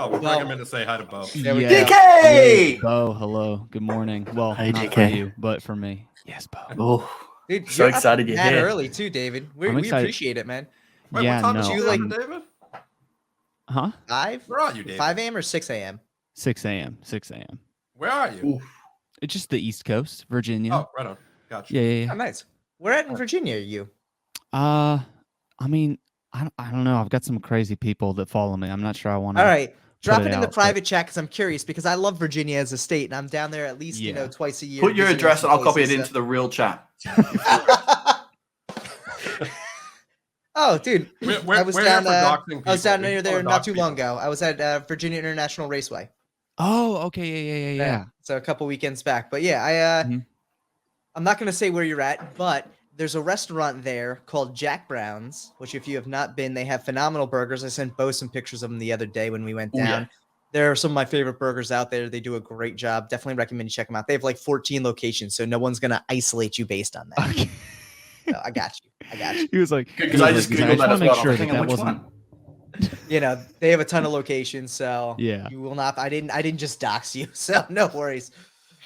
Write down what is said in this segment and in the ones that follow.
Oh, we'll bring him in to say hi to Bo. There we go. DK! Bo, hello. Good morning. Well, Hey, not DK. for you, but for me. Yes, Bo. Oh, Dude, so you're excited up you're mad here. early too, David. We excited. appreciate it, man. Wait, Yeah, what time no. is You it, like- David? Huh? 5? Where are you, David? 5 a.m. or 6 a.m.? 6 a.m. 6 a.m. Where are you? Oof. It's just the East Coast, Virginia. Oh, right on. Gotcha. Yeah. Oh, nice. Where at in Virginia are you? I mean, I don't know. I've got some crazy people that follow me. I'm not sure I want to. All right. Drop it in the out, private chat because I'm curious because I love Virginia as a state and I'm down there at least, twice a year. Put your visiting address some and I'll copy it places, into the real chat. Oh, dude. I was down near there not too long ago. I was at Virginia International Raceway. Oh, okay. Yeah. So a couple weekends back. But yeah, Mhm. I'm not going to say where you're at, but there's a restaurant there called Jack Brown's, which if you have not been, they have phenomenal burgers. I sent Bo some pictures of them the other day when we went Ooh, down. yeah. They're some of my favorite burgers out there. They do a great job. Definitely recommend you check them out. They have like 14 locations, so no one's going to isolate you based on that. Okay. So I got you. He was like, Because I just Googled that want as to make well. sure Hang on, that which wasn't. one? They have a ton of locations, so Yeah. you will not. I didn't just dox you, so no worries.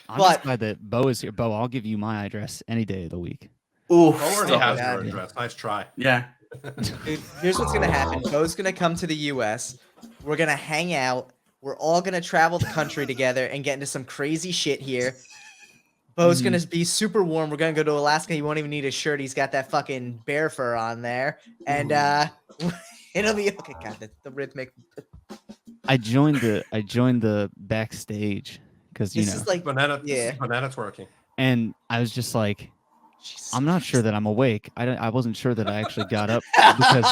I'm But- just glad that Bo is here. Bo, I'll give you my address any day of the week. Ooh, Bo already stop has it. your address. Nice try. Yeah. Dude, here's what's gonna happen. Bo's gonna come to the U.S. We're gonna hang out. We're all gonna travel the country together and get into some crazy shit here. Bo's gonna be super warm. We're gonna go to Alaska. He won't even need a shirt. He's got that fucking bear fur on there, and it'll be okay. God, the rhythmic. I joined the backstage because This is like Banana yeah. twerking. and I was just like, Jesus I'm not sure that I'm awake. I wasn't sure that I actually got up because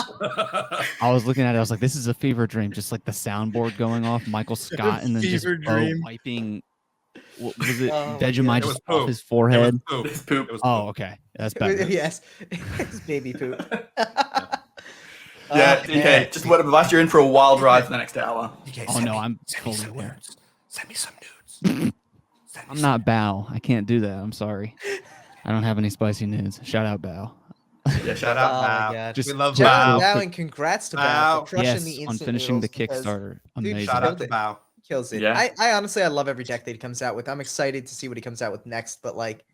I was looking at it. I was like, this is a fever dream. Just like the soundboard going off, Michael Scott, and then just Fever Bo dream. wiping. What was it? Oh my Vegemite God. It was just off poop. his forehead. It's poop. It was Oh, poop. okay, that's better. Yes, it's baby poop. Yeah, DK, just what advice you're in for a wild ride for the next hour. Oh no, I'm fully aware. Send me some nudes. I'm not Bao. I can't do that. I'm sorry. I don't have any spicy nudes. Shout out Bao. Yeah, Shout shout out, out. Oh my Bao. God. Just We love just Shout real out Bao. Bao quick- and congrats to Bao Bao. for crushing Yes, the on instant finishing the noodles because Kickstarter. Amazing. Shout out to Killed it. Bao. he kills it. Yeah. I honestly I love every deck that he comes out with. I'm excited to see what he comes out with next, but like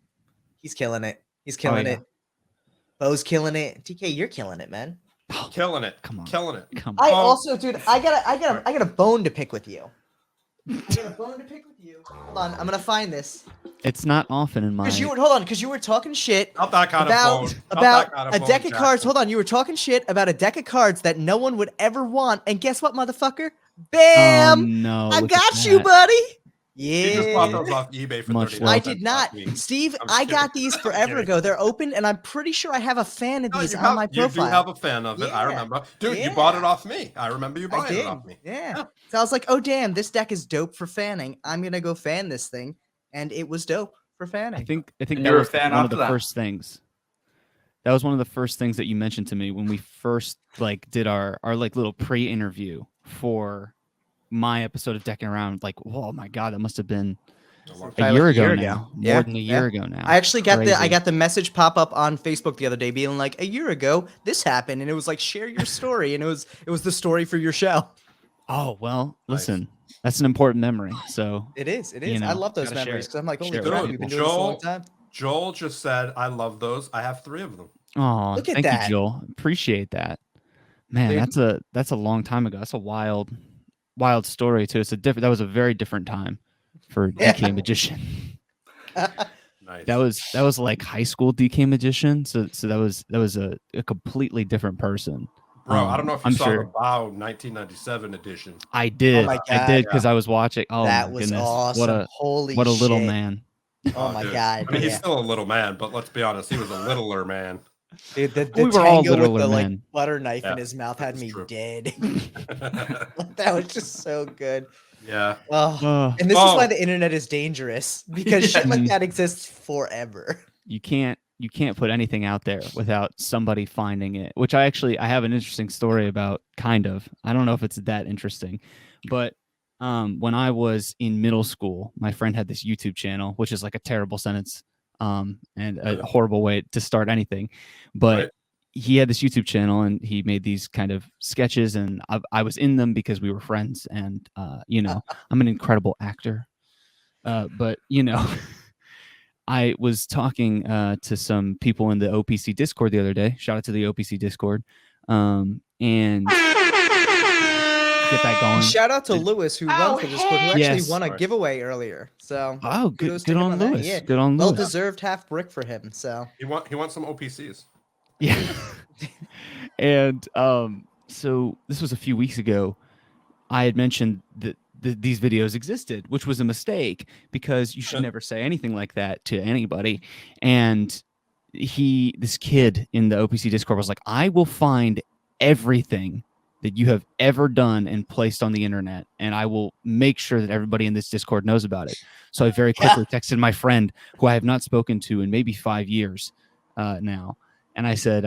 he's killing it. He's killing yeah. it. Bo's killing it. DK, you're killing it, man. Killing it. Come on. Killing it. Come I on. also, dude, I got a bone to pick with you. I got a bone to pick with you. Hold on, I'm gonna find this. It's not often in my. Because you were talking shit Not that kind about of phone. Not that kind of a phone, deck of cards. Jackson. Hold on, you were talking shit about a deck of cards that no one would ever want. And guess what, motherfucker? Bam! Oh, no, I look at got you, that. buddy. He just bought Yeah. those off eBay for Much 30 love. I did not. Steve, I got these forever ago. They're open, and I'm pretty sure I have a fan of these on my You do profile. have a fan of it. I Yeah. remember. Dude, you Yeah. bought it off me. I remember you I buying did. it off me. Yeah. So I was like, oh, damn, this deck is dope for fanning. I'm going to go fan this thing. And it was dope for fanning. I think And that you're a was fan one of after the that? first things. That was one of the first things that you mentioned to me when we first did our like little pre-interview for my episode of Deckin Around. Like, oh my god, that must have been a year ago now. More than a year ago now. I actually got Crazy. I got the message pop up on Facebook the other day being like, a year ago, this happened. And it was like, share your story. And it was the story for your show. Oh well, Nice. listen, that's an important memory. So It is. You know, I love those gotta share memories it. because I'm like, holy Share it crap, with we've been people. doing this a long time. Joel just said, I love those. I have 3 of them. oh, Look at thank that. you, Joel. Appreciate that. Man, Dude. that's a long time ago. That's a wild story too. That was a very different time for Yeah. DK Magician. Nice. That was like high school DK Magician. So that was a completely different person. Bro, I don't know if you I'm saw sure. the BOW 1997 edition. I did. my I God. did because I was watching. Oh that my was goodness. awesome. Holy What a little shit. man. Oh my dude. God. I mean, he's yeah. still a little man, but let's be honest, he was a littler man. Dude, the We were all tango with littler the like men. butter knife in Yeah, his mouth had that's me true. dead. That was just so good. Yeah. Oh, and this is Oh. why the internet is dangerous because shit like Yeah. that exists forever. You can't put anything out there without somebody finding it, which I have an interesting story about. Kind of, I don't know if it's that interesting, but when I was in middle school, my friend had this YouTube channel, which is like a terrible sentence and a horrible way to start anything, but Right. he had this YouTube channel and he made these kind of sketches, and I was in them because we were friends, and you know, I'm an incredible actor. But you know, I was talking to some people in the OPC Discord the other day. Shout out to the OPC Discord, and get that going. Shout out to Lewis, who runs the Discord, who actually Yes. won a Right. giveaway earlier. So Oh, good, kudos to good him on that. Lewis. Yeah. Good on Well Lewis. deserved half brick for him. So He wants some OPCs. Yeah. And so this was a few weeks ago. I had mentioned that these videos existed, which was a mistake because you should never say anything like that to anybody. And this kid in the OPC Discord was like, I will find everything that you have ever done and placed on the internet, and I will make sure that everybody in this Discord knows about it. So I very quickly texted my friend, who I have not spoken to in maybe 5 years now, and I said,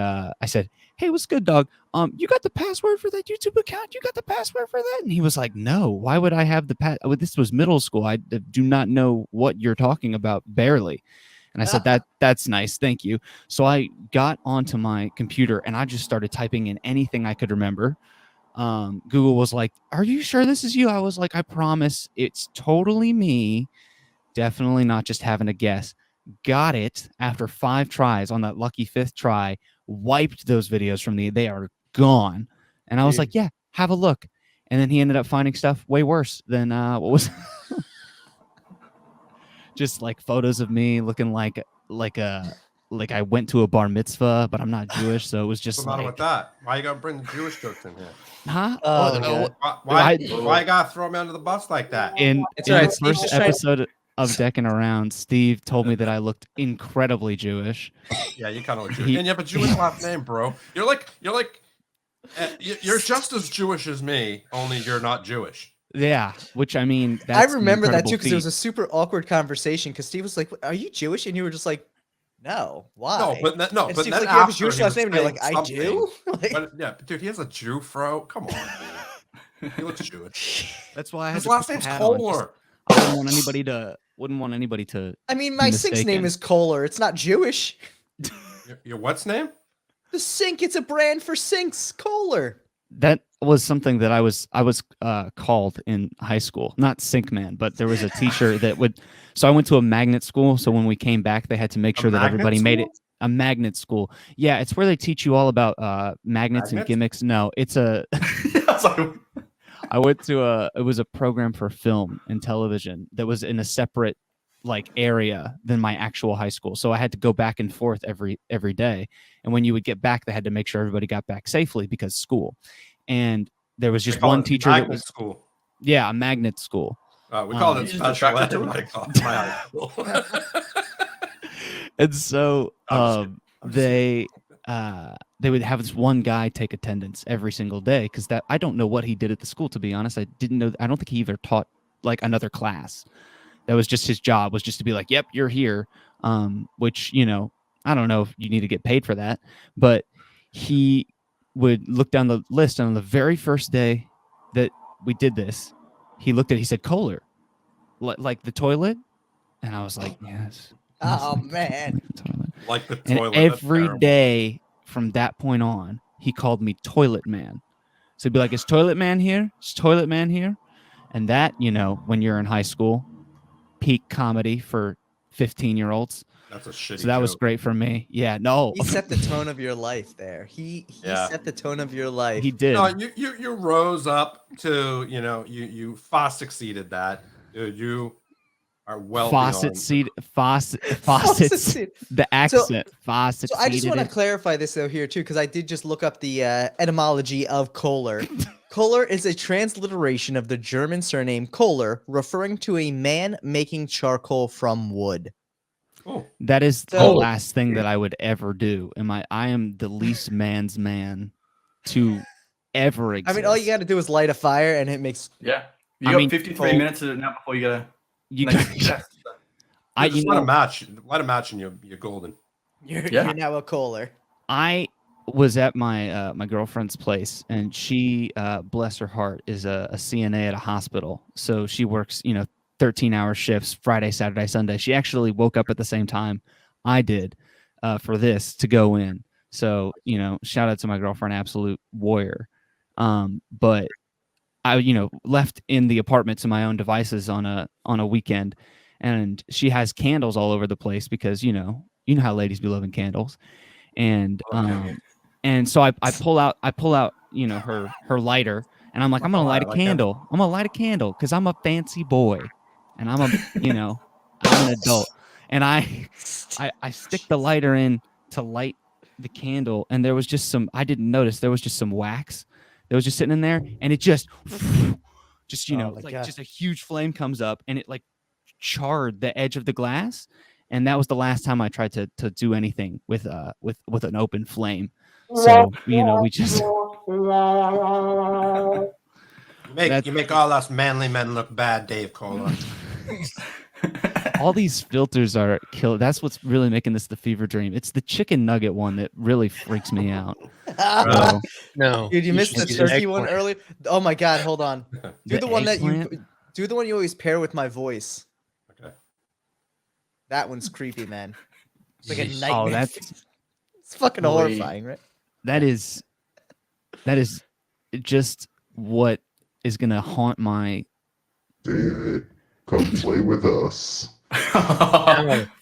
"Hey, what's good, dog? You got the password for that YouTube account? You got the password for that?" And he was like, "No, why would I have the This was middle school. I do not know what you're talking about, barely." And I said, that's nice. Thank you. So I got onto my computer and I just started typing in anything I could remember. Google was like, "Are you sure this is you?" I was like, "I promise it's totally me. Definitely not just having a guess." Got it after 5 tries. On that lucky 5th try, wiped those videos from they are gone. And I was like, yeah, have a look. And then he ended up finding stuff way worse than what was just like photos of me looking like I went to a bar mitzvah, but I'm not Jewish, so it was just What's the matter like, with that? Why you gotta bring the Jewish jokes in here? huh? Oh, Oh, God. Why you gotta throw me under the bus like that? in It's in all right, the Steve's first just trying- episode of Deckin Around, Steve told me that I looked incredibly Jewish. Yeah, you kind of look Jewish. And you have a Jewish last name, bro. You're just as Jewish as me, only you're not Jewish. Yeah, which I mean, I that's an remember that incredible too because it was feat. a super awkward conversation. Because Steve was like, "Are you Jewish?" And you were just like, "No, why?" No, but and but Steve's then like, "You have a after Jewish he last was name," and you're like, saying "I do." Like, But, yeah, but dude, he has a Jew fro. Come on, dude. He looks Jewish. That's why I had His to last put the name's hat on, just- Koehler. I wouldn't want anybody to. I mean, my sink's name mistaken. is Koehler. It's not Jewish. Your what's name? The sink, it's a brand for sinks. Kohler. That was something that I was called in high school. Not Sink Man, but there was a teacher that would. So I went to a magnet school. So when we came back, they had to make A sure that magnet everybody made it. school? A magnet school. Yeah, it's where they teach you all about magnets and Magnets? gimmicks. No, it's a. I was like, I went to it was a program for film and television that was in a separate like area than my actual high school. So I had to go back and forth every day. And when you would get back, they had to make sure everybody got back safely because school. And there was They just call one it teacher that magnet was school. a magnet school. We call You it just special attracted ed to in it. my high school. And so I'm just they would have this one guy take attendance every single day because that I don't know what he did at the school, to be honest. I don't think he either taught like another class. That was just his job, was just to be like, "Yep, you're here," which, you know, I don't know if you need to get paid for that, but he would look down the list, and on the very first day that we did this, he said, "Koehler, like the toilet," and I was like, "Yes." Oh, yes, man. like the toilet. like the And toilet. That's every terrible. day from that point on, he called me Toilet Man. So he'd be like, "Is Toilet Man here? Is Toilet Man here?" And that, you know, when you're in high school, peak comedy for 15-year-olds. That's a shitty. So that was joke. great for me. Yeah, no, He set the tone of your life there. He Yeah. set the tone of your life. he did. No, you rose up to, you know, you far succeeded that. Dude, you are well Faucet beyond. seat, faucets. The accent, faucet. So I just want to clarify this though here too, because I did just look up the etymology of Kohler. Kohler is a transliteration of the German surname Koehler, referring to a man making charcoal from wood. Oh, That is the So- last thing that I would ever do. I am the least man's man to ever I exist. mean, all you got to do is light a fire, and it makes. yeah. You I got mean, 53 minutes now before you gotta. You next got- test. I, just you let know, a match. Let a match, and you're golden. You're Yeah. now a Kohler. I was at my my girlfriend's place, and she, bless her heart, is a CNA at a hospital. So she works, 13-hour shifts, Friday, Saturday, Sunday. She actually woke up at the same time I did for this to go in. So, shout out to my girlfriend, absolute warrior. But I, left in the apartment to my own devices on a weekend, and she has candles all over the place because, how ladies be loving candles. And and so I pull out her lighter, and I'm like, I'm gonna light a candle. I'm gonna light a candle because I'm a fancy boy, and I'm I'm an adult, and I stick the lighter in to light the candle, and there was just some, I didn't notice, there was just some wax that was just sitting in there, and it just just a huge flame comes up, and it like charred the edge of the glass. And that was the last time I tried to do anything with an open flame. So we just you make all us manly men look bad, Dave Koehler. all these filters are kill. That's what's really making this the fever dream. It's the chicken nugget one that really freaks me out. So, No, Dude, you missed the should turkey use one eggplant. earlier. Oh my god, hold on. Do the one that eggplant? you always pair with my voice. Okay. That one's creepy, man. It's like a Jeez. nightmare. Oh, that's It's fucking Wait. horrifying, right? that is just what is gonna haunt my. David, come play with us.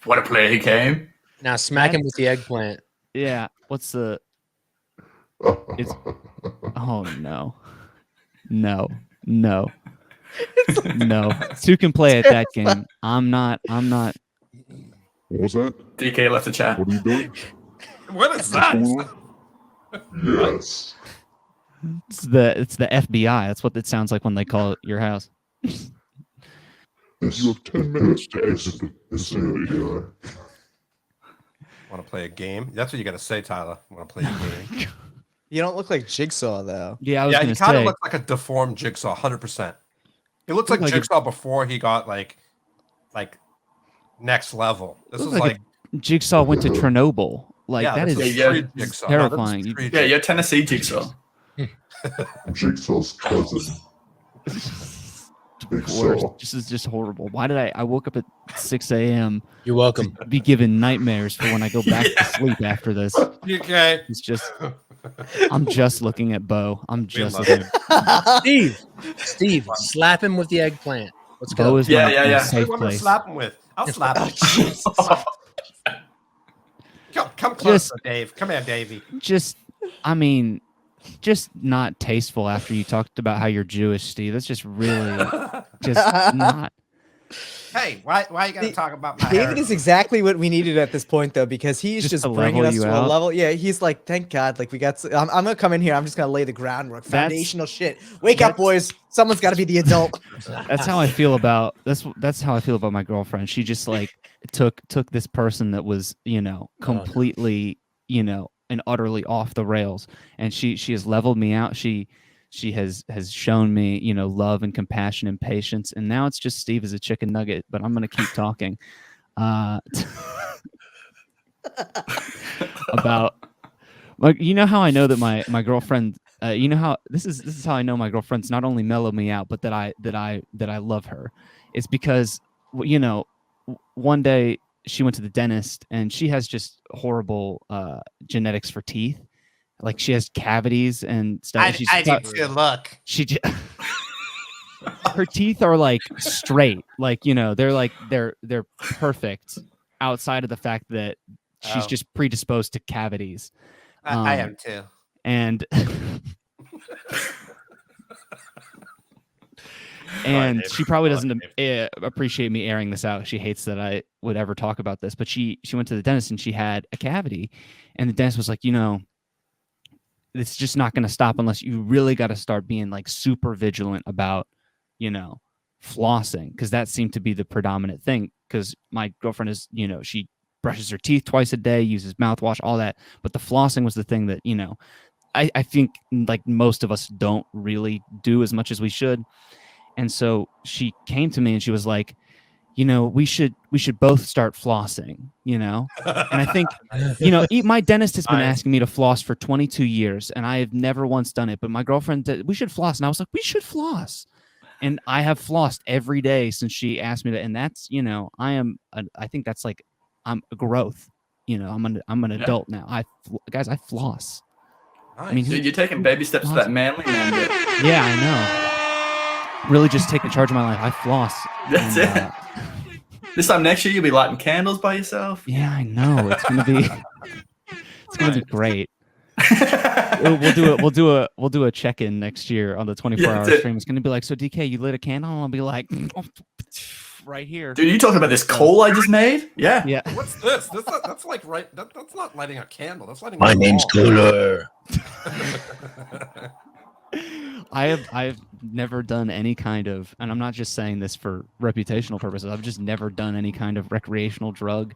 What a play he came. Now smack him with the eggplant. Yeah. What's the? It's- Oh no, no, no, no. Two can play at that game. I'm not. What was that? DK left the chat. What are you doing? What is that? Yes. It's the FBI. That's what it sounds like when they call your house. Yes. You have 10 minutes to exit the vicinity. Want to play a game? That's what you got to say, Tyler. Want to play a game? You don't look like Jigsaw though. Yeah, I was Yeah, gonna he kind of say. looks like a deformed Jigsaw, 100%. He looks like Look like a- Jigsaw before he got like next level. This is Look like like Jigsaw went to Chernobyl. Like yeah, that this is yeah. pre-Jigsaw. terrifying. No, this is Yeah, you're Tennessee Jigsaw. Jigsaw's cousin. worst. This is just horrible. Why did I woke up at 6 a.m. You're welcome. be given nightmares for when I go back to sleep after this. Okay. It's just I'm just looking at Bo. I'm just love looking at Steve, slap him with the eggplant. Let's Bo go. is Yeah, my, yeah, my yeah. What do safe you want me to place. slap him with? I'll slap him. Come closer, Just- Dave. Come here, Davey. Just I mean, just not tasteful after you talked about how you're Jewish, Steve. That's just really just not. Hey, why you gotta talk about my David heritage? is exactly what we needed at this point, though, because he's Just just to bringing level us you to a out? level. Yeah, he's like, thank God, like we got. I'm gonna come in here. I'm just gonna lay the groundwork, That's- foundational shit. Wake up, boys. Someone's got to be the adult. That's how I feel about that's how I feel about my girlfriend. She just like took this person that was, completely, and utterly off the rails, and she has leveled me out. She has shown me, love and compassion and patience, and now it's just Steve as a chicken nugget, but I'm going to keep talking about like, how I know that my girlfriend, how this is how I know my girlfriend's not only mellowed me out, but that I love her. It's because one day she went to the dentist and she has just horrible genetics for teeth. Like she has cavities and stuff. look. Her teeth are like straight, like they're perfect outside of the fact that she's Oh. just predisposed to cavities. I am too. And Dave. she probably Go on, doesn't appreciate me airing this out. She hates that I would ever talk about this, but she went to the dentist and she had a cavity, and the dentist was like, it's just not going to stop unless you really got to start being like super vigilant about, flossing, because that seemed to be the predominant thing. Because my girlfriend is, she brushes her teeth twice a day, uses mouthwash, all that, but the flossing was the thing that, I think like most of us don't really do as much as we should. And so she came to me and she was like, we should both start flossing, and I think, my dentist has been Nice. asking me to floss for 22 years and I have never once done it, but my girlfriend did, we should floss. And I was like, we should floss. And I have flossed every day since she asked me to. And that's, I think that's like, I'm a growth. I'm an adult now. Guys, I floss. I mean, Dude, you're taking baby steps to that manly man. Bit. yeah, I know. Really, just taking charge of my life. I floss. That's it. This time next year, you'll be lighting candles by yourself. Yeah, I know. It's gonna be. It's gonna be great. We'll do a check-in next year on the 24-hour stream. It's gonna be like, so DK, you lit a candle, and I'll be like, right here. Dude, you talking about this coal I just made? Yeah. Yeah. What's this? That's like that's not lighting a candle. That's lighting. My name's Koehler. I've never done any kind of, and I'm not just saying this for reputational purposes. I've just never done any kind of recreational drug.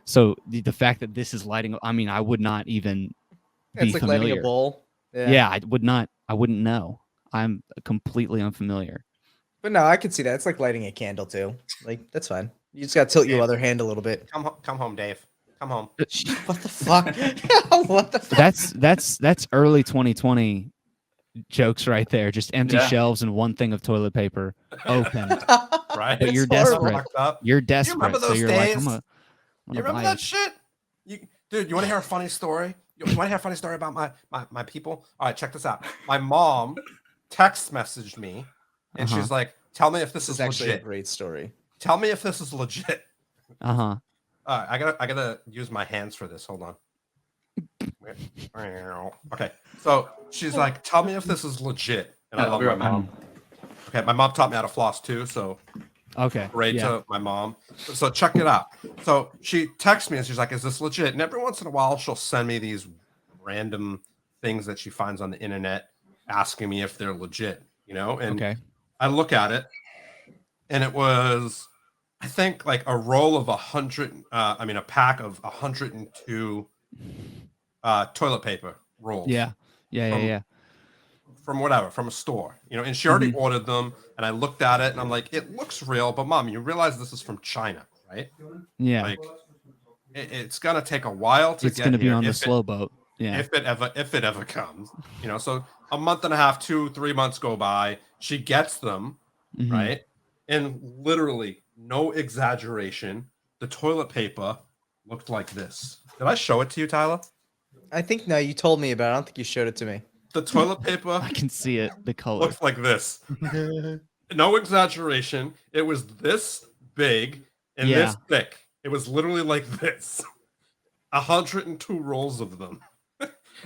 So the fact that this is lighting, I mean, I would not even be It's like familiar. lighting a bowl. Yeah, I wouldn't know. I'm completely unfamiliar. But no, I could see that. It's like lighting a candle too. Like that's fine. You just got to tilt your other hand a little bit. Come home, Dave. Come home. What the fuck? What the fuck? That's early 2020 jokes right there. Just empty shelves and one thing of toilet paper open. Right? But you're It's horrible. desperate. You're desperate. remember So those you're like, days? I'm gonna You remember buy that it. shit? Dude, you want to hear a funny story? You want to hear a funny story about my people? All right, check this out. My mom text messaged me, and she's like, "Tell me if this This is is actually legit. a great story. Tell me if this is legit." Uh huh. All right, I gotta use my hands for this. Hold on. Okay, so she's like, "Tell me if this is legit." And I I'll love be my right mom. Okay, my mom taught me how to floss too, so Okay. great Yeah. to my mom. So check it out. So she texts me and she's like, "Is this legit?" And every once in a while, she'll send me these random things that she finds on the internet, asking me if they're legit. And Okay. I look at it, and it was, I think, like a roll of 100. A pack of 102 toilet paper rolls. Yeah. Yeah. From a store, and she already ordered them, and I looked at it and I'm like, it looks real, but Mom, you realize this is from China, right? Yeah. Like it's gonna take a while to It's get gonna be here on the if slow boat. Yeah. if it ever comes, so a month and a half, 2-3 months go by, she gets them, Mhm. right? And literally, no exaggeration, the toilet paper looked like this. Did I show it to you, Tyler? I think no, you told me about it. I don't think you showed it to me. The toilet paper I can see it. The color. looks like this. No exaggeration. It was this big and this thick. It was literally like this. 102 rolls of them.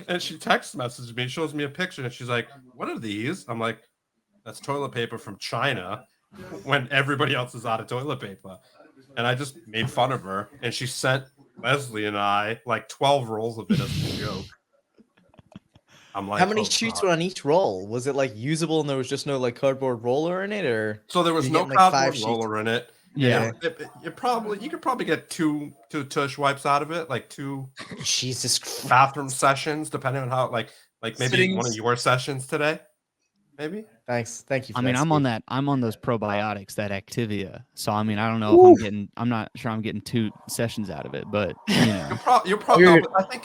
And she text messaged me, shows me a picture, and she's like, "What are these?" I'm like, "That's toilet paper from China," when everybody else is out of toilet paper. And I just made fun of her, and she sent Leslie and I like 12 rolls of it as a joke. I'm like, How many "Oh, sheets God." were on each roll? Was it like usable and there was just no like cardboard roller in it, or So there was you no getting, like, 5 cardboard sheets? roller in it. Yeah. You could probably get two tush wipes out of it, like 2 Jesus Christ. bathroom sessions, depending on how like maybe one of Sittings. your sessions today. Maybe. Thank you. For I mean, that, I'm on Steve. that. I'm on those probiotics, that Activia. So I mean, I don't know if I'm not sure I'm getting 2 sessions out of it, but You're probably. You're-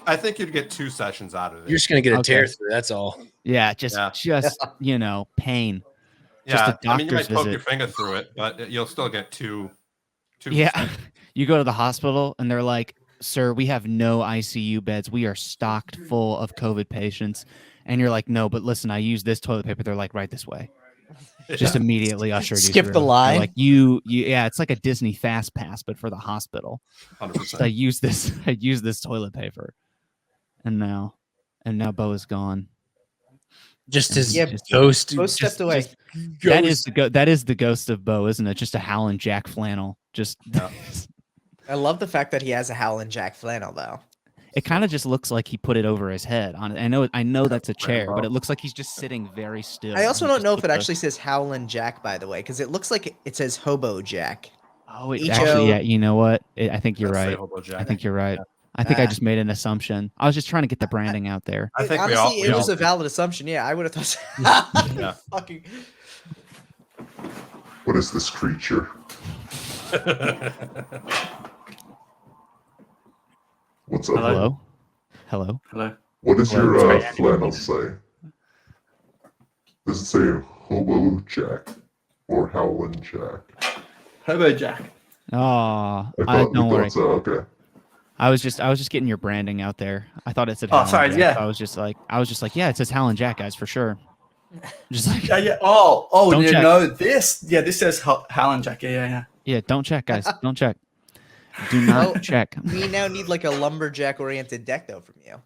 I think you'd get 2 sessions out of it. You're just gonna get a Okay. tear through. That's all. yeah, just pain. just a I mean, you might doctor's poke your visit. finger through it, but you'll still get two. Yeah, you go to the hospital and they're like, "Sir, we have no ICU beds. We are stocked full of COVID patients." And you're like, "No, but listen, I use this toilet paper." They're like, "Right this way." Just immediately ushered you Skip through. the They're line. like yeah, it's like a Disney Fast Pass, but for the hospital. 100%. I use this toilet paper, and now Bo is gone. Just his Yeah, ghost. Bo stepped away. That is the ghost of Bo, isn't it? Just a Howlin' Jack flannel. Just Yeah. I love the fact that he has a Howlin' Jack flannel though. it kind of just looks like he put it over his head. I know that's a chair, Rambo. but it looks like he's just sitting very still. I also and don't just know if put it the- actually says Howlin' Jack, by the way, because it looks like it says Hobo Jack. Oh, it H-O- actually, yeah. You know what? I think you're Let's say right. Hobo Jack. I think you're right. I think I Ah. just made an assumption. I was just trying to get the branding out there. I think Honestly, it was all a valid assumption. Yeah, I would have thought. Yeah. Fucking. What is this creature? What's up? Hello? Hello. Hello. What does Hello. your Sorry, flannel say? Does it say Hobo Jack or Howlin' Jack? Hobo Jack. Oh, I don't worry. so. Okay. I was just getting your branding out there. I thought it said. Oh, Hal and sorry, Jack, yeah. so I was just like, yeah, it says Hal and Jack, guys, for sure. Just like, Yeah. Oh, Don't you check. know this? Yeah, this says Hal and Jack. Yeah. yeah, don't check, guys. Don't check. Do not check. We now need like a lumberjack-oriented deck though from you.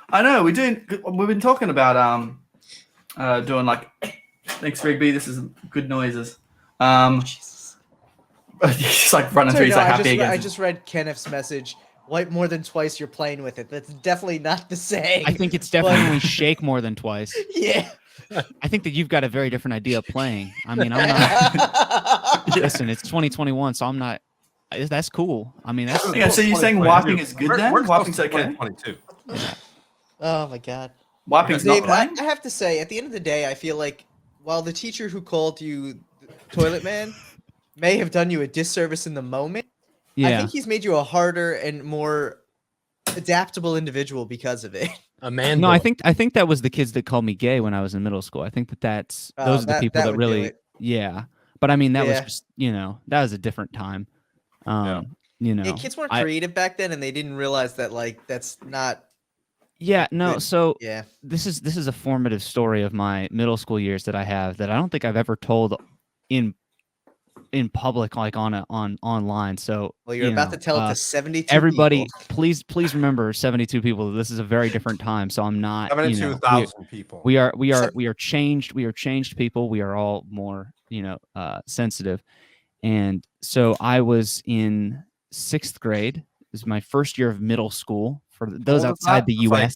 I know we've been talking about doing like thanks Rigby. This is good noises. Jesus. Just like running Sorry, through. He's no, like I happy again. I just read Kenneth's message. Wipe more than twice. You're playing with it. That's definitely not the saying. I think it's definitely shake more than twice. Yeah. I think that you've got a very different idea of playing. I mean, I'm not. Listen, it's 2021, so I'm not. That's cool. I mean, that's. Yeah, so you're saying wiping is good then? Wiping's okay. 2022. Oh my god. Wiping's not Dave, I playing? have to say, at the end of the day, I feel like while the teacher who called you toilet man may have done you a disservice in the moment, I Yeah. think he's made you a harder and more adaptable individual because of it. A man. No, I boy. think that was the kids that called me gay when I was in middle school. I think that's those are the people that would do really. it. Yeah, but I mean that was Yeah. just that was a different time. Yeah. Yeah, kids weren't creative back then, and they didn't realize that like that's not. Yeah, no. good. So Yeah. this is a formative story of my middle school years that I have that I don't think I've ever told in public, like online. So Well, you're about to tell it to 72 everybody. people. Please remember 72 people. This is a very different time. So I'm not 72,000 people. we are changed. We are changed people. We are all more sensitive. And so I was in 6th grade. This is my first year of middle school. For those old was outside that? the It's like-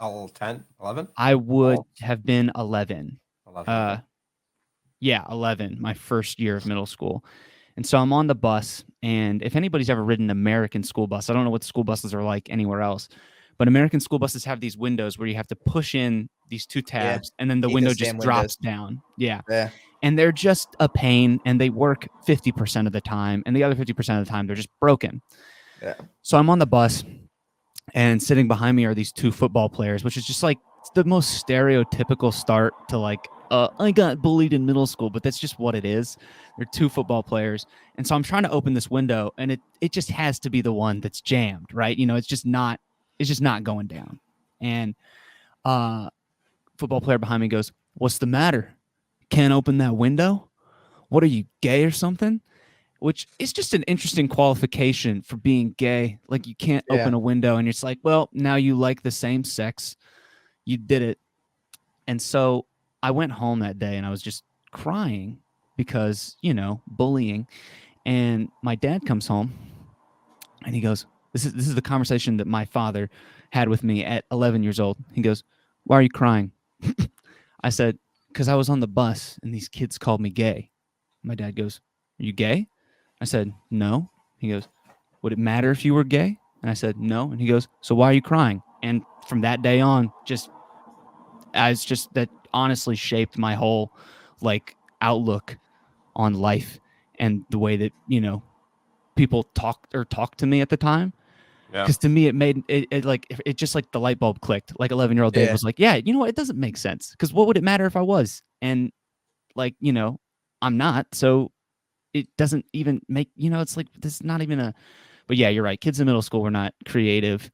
U.S., 10, 11? I would Oh. have been 11. 11. Yeah, 11, my first year of middle school. And so I'm on the bus, and if anybody's ever ridden an American school bus, I don't know what school buses are like anywhere else, but American school buses have these windows where you have to push in these 2 tabs, and then the Hate window those just damn drops down. Yeah. Yeah. And they're just a pain, and they work 50% of the time, and the other 50% of the time, they're just broken. Yeah. So I'm on the bus, and sitting behind me are these 2 football players, which is just like the most stereotypical start to like, I got bullied in middle school, but that's just what it is. They're 2 football players. And so I'm trying to open this window, and it just has to be the one that's jammed, right? It's just not going down. And football player behind me goes, "What's the matter? Can't open that window? What are you, gay or something?" Which is just an interesting qualification for being gay. Like, you can't open a window, and it's like, well, now you like the same sex. You did it. And so I went home that day, and I was just crying because, bullying. And my dad comes home, and he goes, this is the conversation that my father had with me at 11 years old. He goes, "Why are you crying?" I said, "Because I was on the bus, and these kids called me gay." My dad goes, "Are you gay?" I said, "No." He goes, "Would it matter if you were gay?" And I said, "No." And he goes, "So why are you crying?" And from that day on, that honestly shaped my whole like outlook on life and the way that, people talk to me at the time. Yeah. Because to me, it made it just like the light bulb clicked. Like 11-year-old Dave was like, "Yeah, you know what? It doesn't make sense. Because what would it matter if I was?" And I'm not. So it doesn't even make, it's like, this is not even a, but yeah, you're right. Kids in middle school were not creative.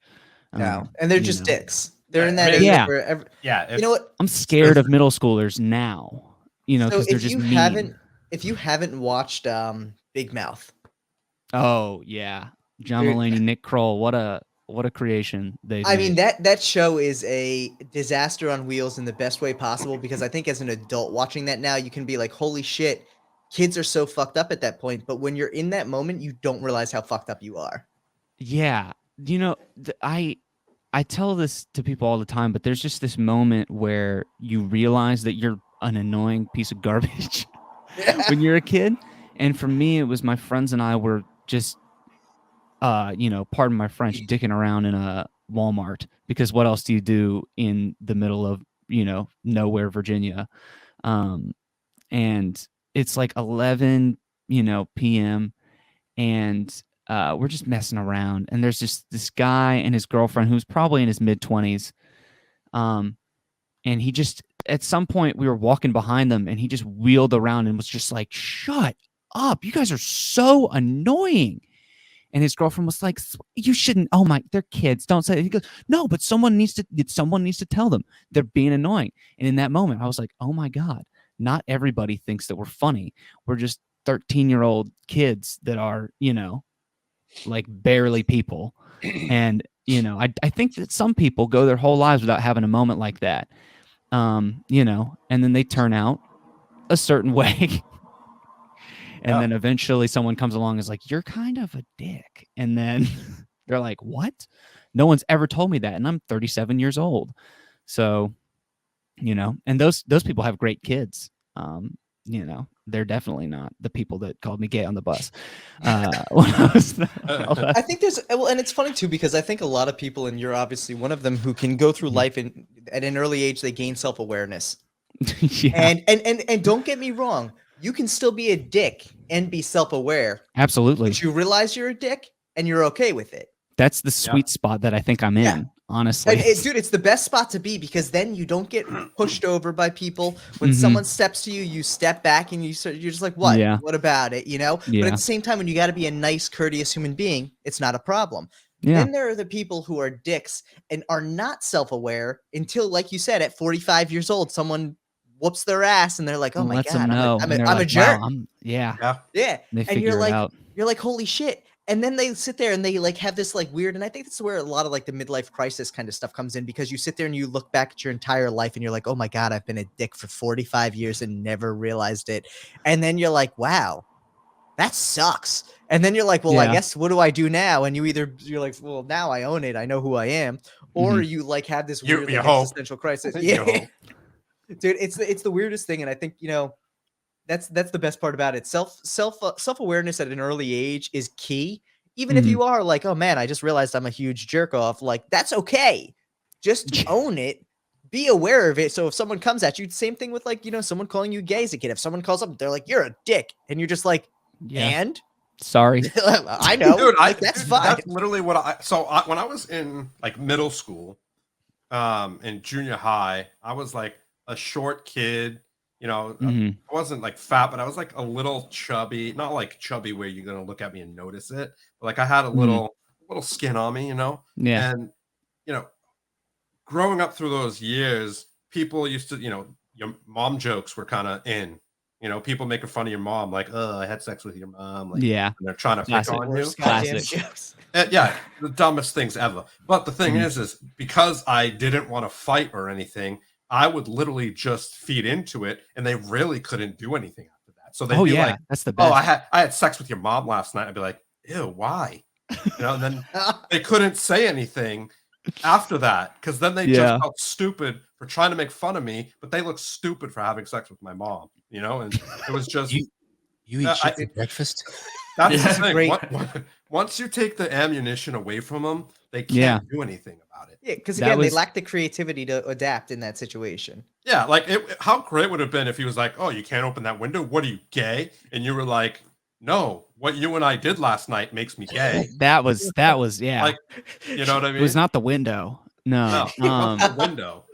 No. And they're just dicks. They're in that Yeah. age Yeah. where Yeah. you know what? I'm scared of middle schoolers now, So because they're if just you mean. if you haven't watched Big Mouth, Oh yeah. John Dude. Mulaney, Nick Kroll, what a creation they've I made. mean that show is a disaster on wheels in the best way possible, because I think as an adult watching that now, you can be like, holy shit, kids are so fucked up at that point. But when you're in that moment, you don't realize how fucked up you are. Yeah. I tell this to people all the time, but there's just this moment where you realize that you're an annoying piece of garbage when you're a kid. And for me, it was my friends and I were just, pardon my French, dicking around in a Walmart, because what else do you do in the middle of, nowhere, Virginia? And it's like 11, p.m. and we're just messing around, and there's just this guy and his girlfriend who's probably in his mid-20s, and he just, at some point we were walking behind them, and he just wheeled around and was just like, "Shut up, you guys are so annoying." And his girlfriend was like, you shouldn't. Oh my, they're kids. Don't say it. He goes, no, but someone needs to tell them they're being annoying. And in that moment, I was like, oh my God, not everybody thinks that we're funny. We're just 13-year-old kids that are, like barely people. And, I think that some people go their whole lives without having a moment like that. And then they turn out a certain way. And then eventually someone comes along and is like, you're kind of a dick. And then they're like, what? No one's ever told me that. And I'm 37 years old. So, and those people have great kids. They're definitely not the people that called me gay on the bus. I think and it's funny too, because I think a lot of people, and you're obviously one of them, who can go through life at an early age, they gain self-awareness. Yeah. And don't get me wrong, you can still be a dick and be self-aware. Absolutely. But you realize you're a dick and you're okay with it. That's the sweet spot that I think I'm in, honestly. Dude, it's the best spot to be, because then you don't get pushed over by people. When someone steps to you, you step back and you're just like, what? Yeah. What about it? Yeah. But at the same time, when you got to be a nice, courteous human being, it's not a problem. Yeah. Then there are the people who are dicks and are not self-aware until, like you said, at 45 years old, someone whoops their ass and they're like, oh my God, I'm a jerk. Wow, Yeah. They And you're figure it out. like, holy shit. And then they sit there and they like have this like weird, and I think that's where a lot of like the midlife crisis kind of stuff comes in, because you sit there and you look back at your entire life and you're like, oh my God, I've been a dick for 45 years and never realized it. And then you're like, wow, that sucks. And then you're like, well, I guess what do I do now? And you're like, well, now I own it. I know who I am. Or you like have this weird like, existential crisis. Yeah. Dude, it's the weirdest thing. And I think, that's the best part about it. Self-awareness at an early age is key. Even if you are like, oh man, I just realized I'm a huge jerk off. Like, that's okay. Just own it. Be aware of it. So if someone comes at you, same thing with like, someone calling you gay as a kid. If someone calls up, they're like, you're a dick. And you're just like, and? Sorry. I know. Dude, that's fine. That's literally what when I was in like middle school, and junior high, I was like a short kid. I wasn't like fat, but I was like a little chubby, not like chubby where you're gonna look at me and notice it, but like I had a little skin on me, Yeah. And growing up through those years, people used to, your mom jokes were kind of in. People making fun of your mom, like, "Oh, I had sex with your mom." Like, and they're trying to pick on you. Classic. Yeah, the dumbest things ever. But the thing is because I didn't want to fight or anything, I would literally just feed into it, and they really couldn't do anything after that. So they'd be like, that's the best. "Oh, I had sex with your mom last night." I'd be like, "Ew, why?" And then they couldn't say anything after that, because then they just felt stupid for trying to make fun of me, but they look stupid for having sex with my mom, and it was just you eat shit for breakfast. That's the thing. Once you take the ammunition away from them, they can't do anything about it. Yeah, because again, they lack the creativity to adapt in that situation. Yeah, like how great would it have been if he was like, "Oh, you can't open that window? What are you, gay?" And you were like, "No, what you and I did last night makes me gay." That was like, you know what I mean? It was not the window. No, the window.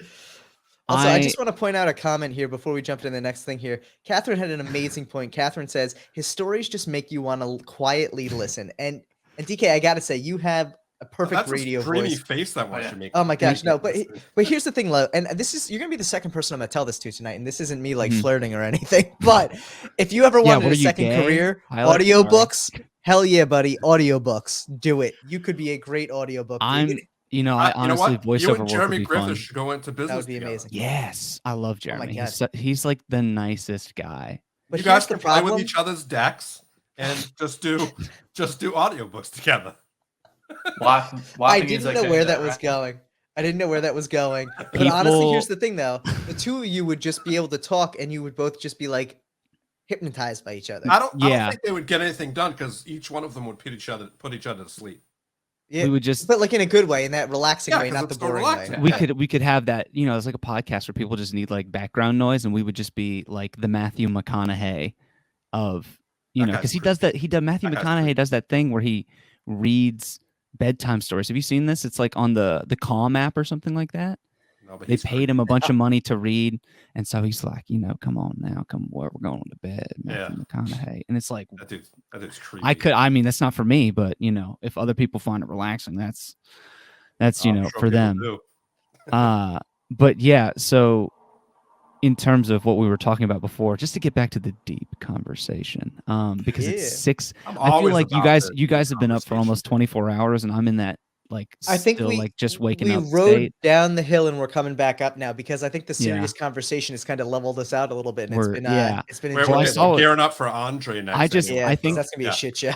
Also, I just want to point out a comment here before we jump into the next thing here. Catherine had an amazing point. Catherine says, his stories just make you want to quietly listen. And DK, I got to say, you have a perfect radio voice. Face that wants to make. Oh my gosh, no, but here's the thing, Lo, and you're gonna be the second person I'm gonna tell this to tonight, and this isn't me like flirting or anything, but if you ever wanted a second career, audiobooks, hell yeah, buddy, audiobooks, do it. You could be a great audiobook. I honestly voiceover work Jeremy would be Griffith fun. should go into business. That would be amazing. Yes, I love Jeremy. Oh my God. He's like the nicest guy. But you guys can play with each other's decks and just do audiobooks together. I didn't know where that was going. I didn't know where that was going. But honestly, here's the thing, though: the two of you would just be able to talk, and you would both just be like hypnotized by each other. I don't think they would get anything done, because each one of them would put each other to sleep. Yeah, we would just, but like in a good way, in that relaxing way, not the boring way. We could have that, it's like a podcast where people just need like background noise, and we would just be like the Matthew McConaughey of, because he does that. Matthew McConaughey does that thing where he reads bedtime stories. Have you seen this? It's like on the Calm app or something like that. No, but They paid him a bunch of money to read, and so he's like, come on now, we're going to bed, Matthew McConaughey, and it's like that dude's creepy. I mean, that's not for me, but if other people find it relaxing, that's sure for them. do. But yeah, so in terms of what we were talking about before, just to get back to the deep conversation, because it's 6. I feel like you guys have been up for almost 24 hours, and I'm in that I think still we just waking we up rode state. down the hill and we're coming back up now because I think the serious conversation has kind of leveled us out a little bit. And it's been we're gearing up for Andre next. I think that's gonna be a shit show.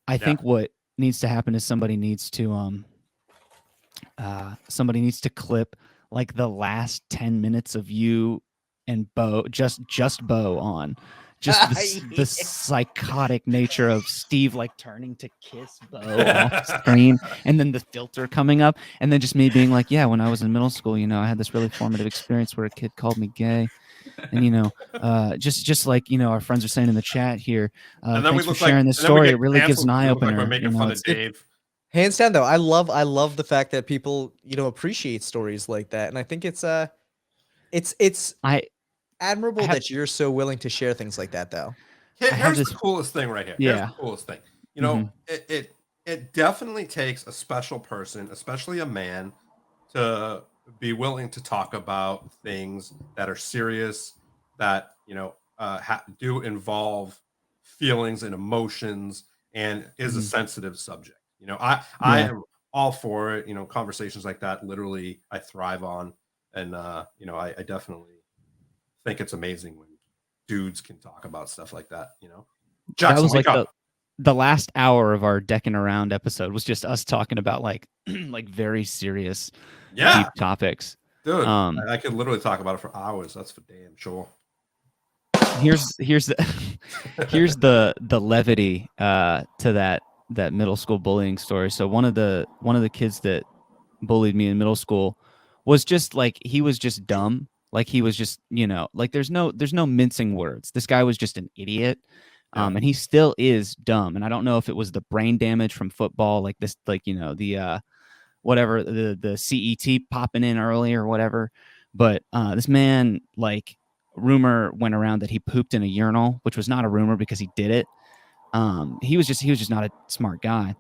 I think what needs to happen is somebody needs to clip like the last 10 minutes of you and Bo, just Bo on. Just the psychotic nature of Steve like turning to kiss Bo off screen, and then the filter coming up, and then just me being like, yeah, when I was in middle school, I had this really formative experience where a kid called me gay, and just like our friends are saying in the chat here, thanks for sharing this story. It really gives an eye opener. Like we're making fun of Dave. Hands down, though, I love the fact that people appreciate stories like that, and I think it's admirable that you're so willing to share things like that, though. Here's the coolest thing right here. Yeah. Here's the coolest thing. It definitely takes a special person, especially a man, to be willing to talk about things that are serious, that do involve feelings and emotions, and is a sensitive subject. I am all for it. Conversations like that, literally, I thrive on, and I definitely think it's amazing when dudes can talk about stuff like that. Jackson, that was like the last hour of our Deckin Around episode was just us talking about like very serious deep topics. Dude, I could literally talk about it for hours. That's for damn sure. Here's the levity to that middle school bullying story. So one of the kids that bullied me in middle school was just like, he was just dumb. Like he was just, like there's no mincing words. This guy was just an idiot. And he still is dumb. And I don't know if it was the brain damage from football, like this, like, the whatever, the CET popping in early or whatever. But this man, like, rumor went around that he pooped in a urinal, which was not a rumor because he did it. He was just not a smart guy.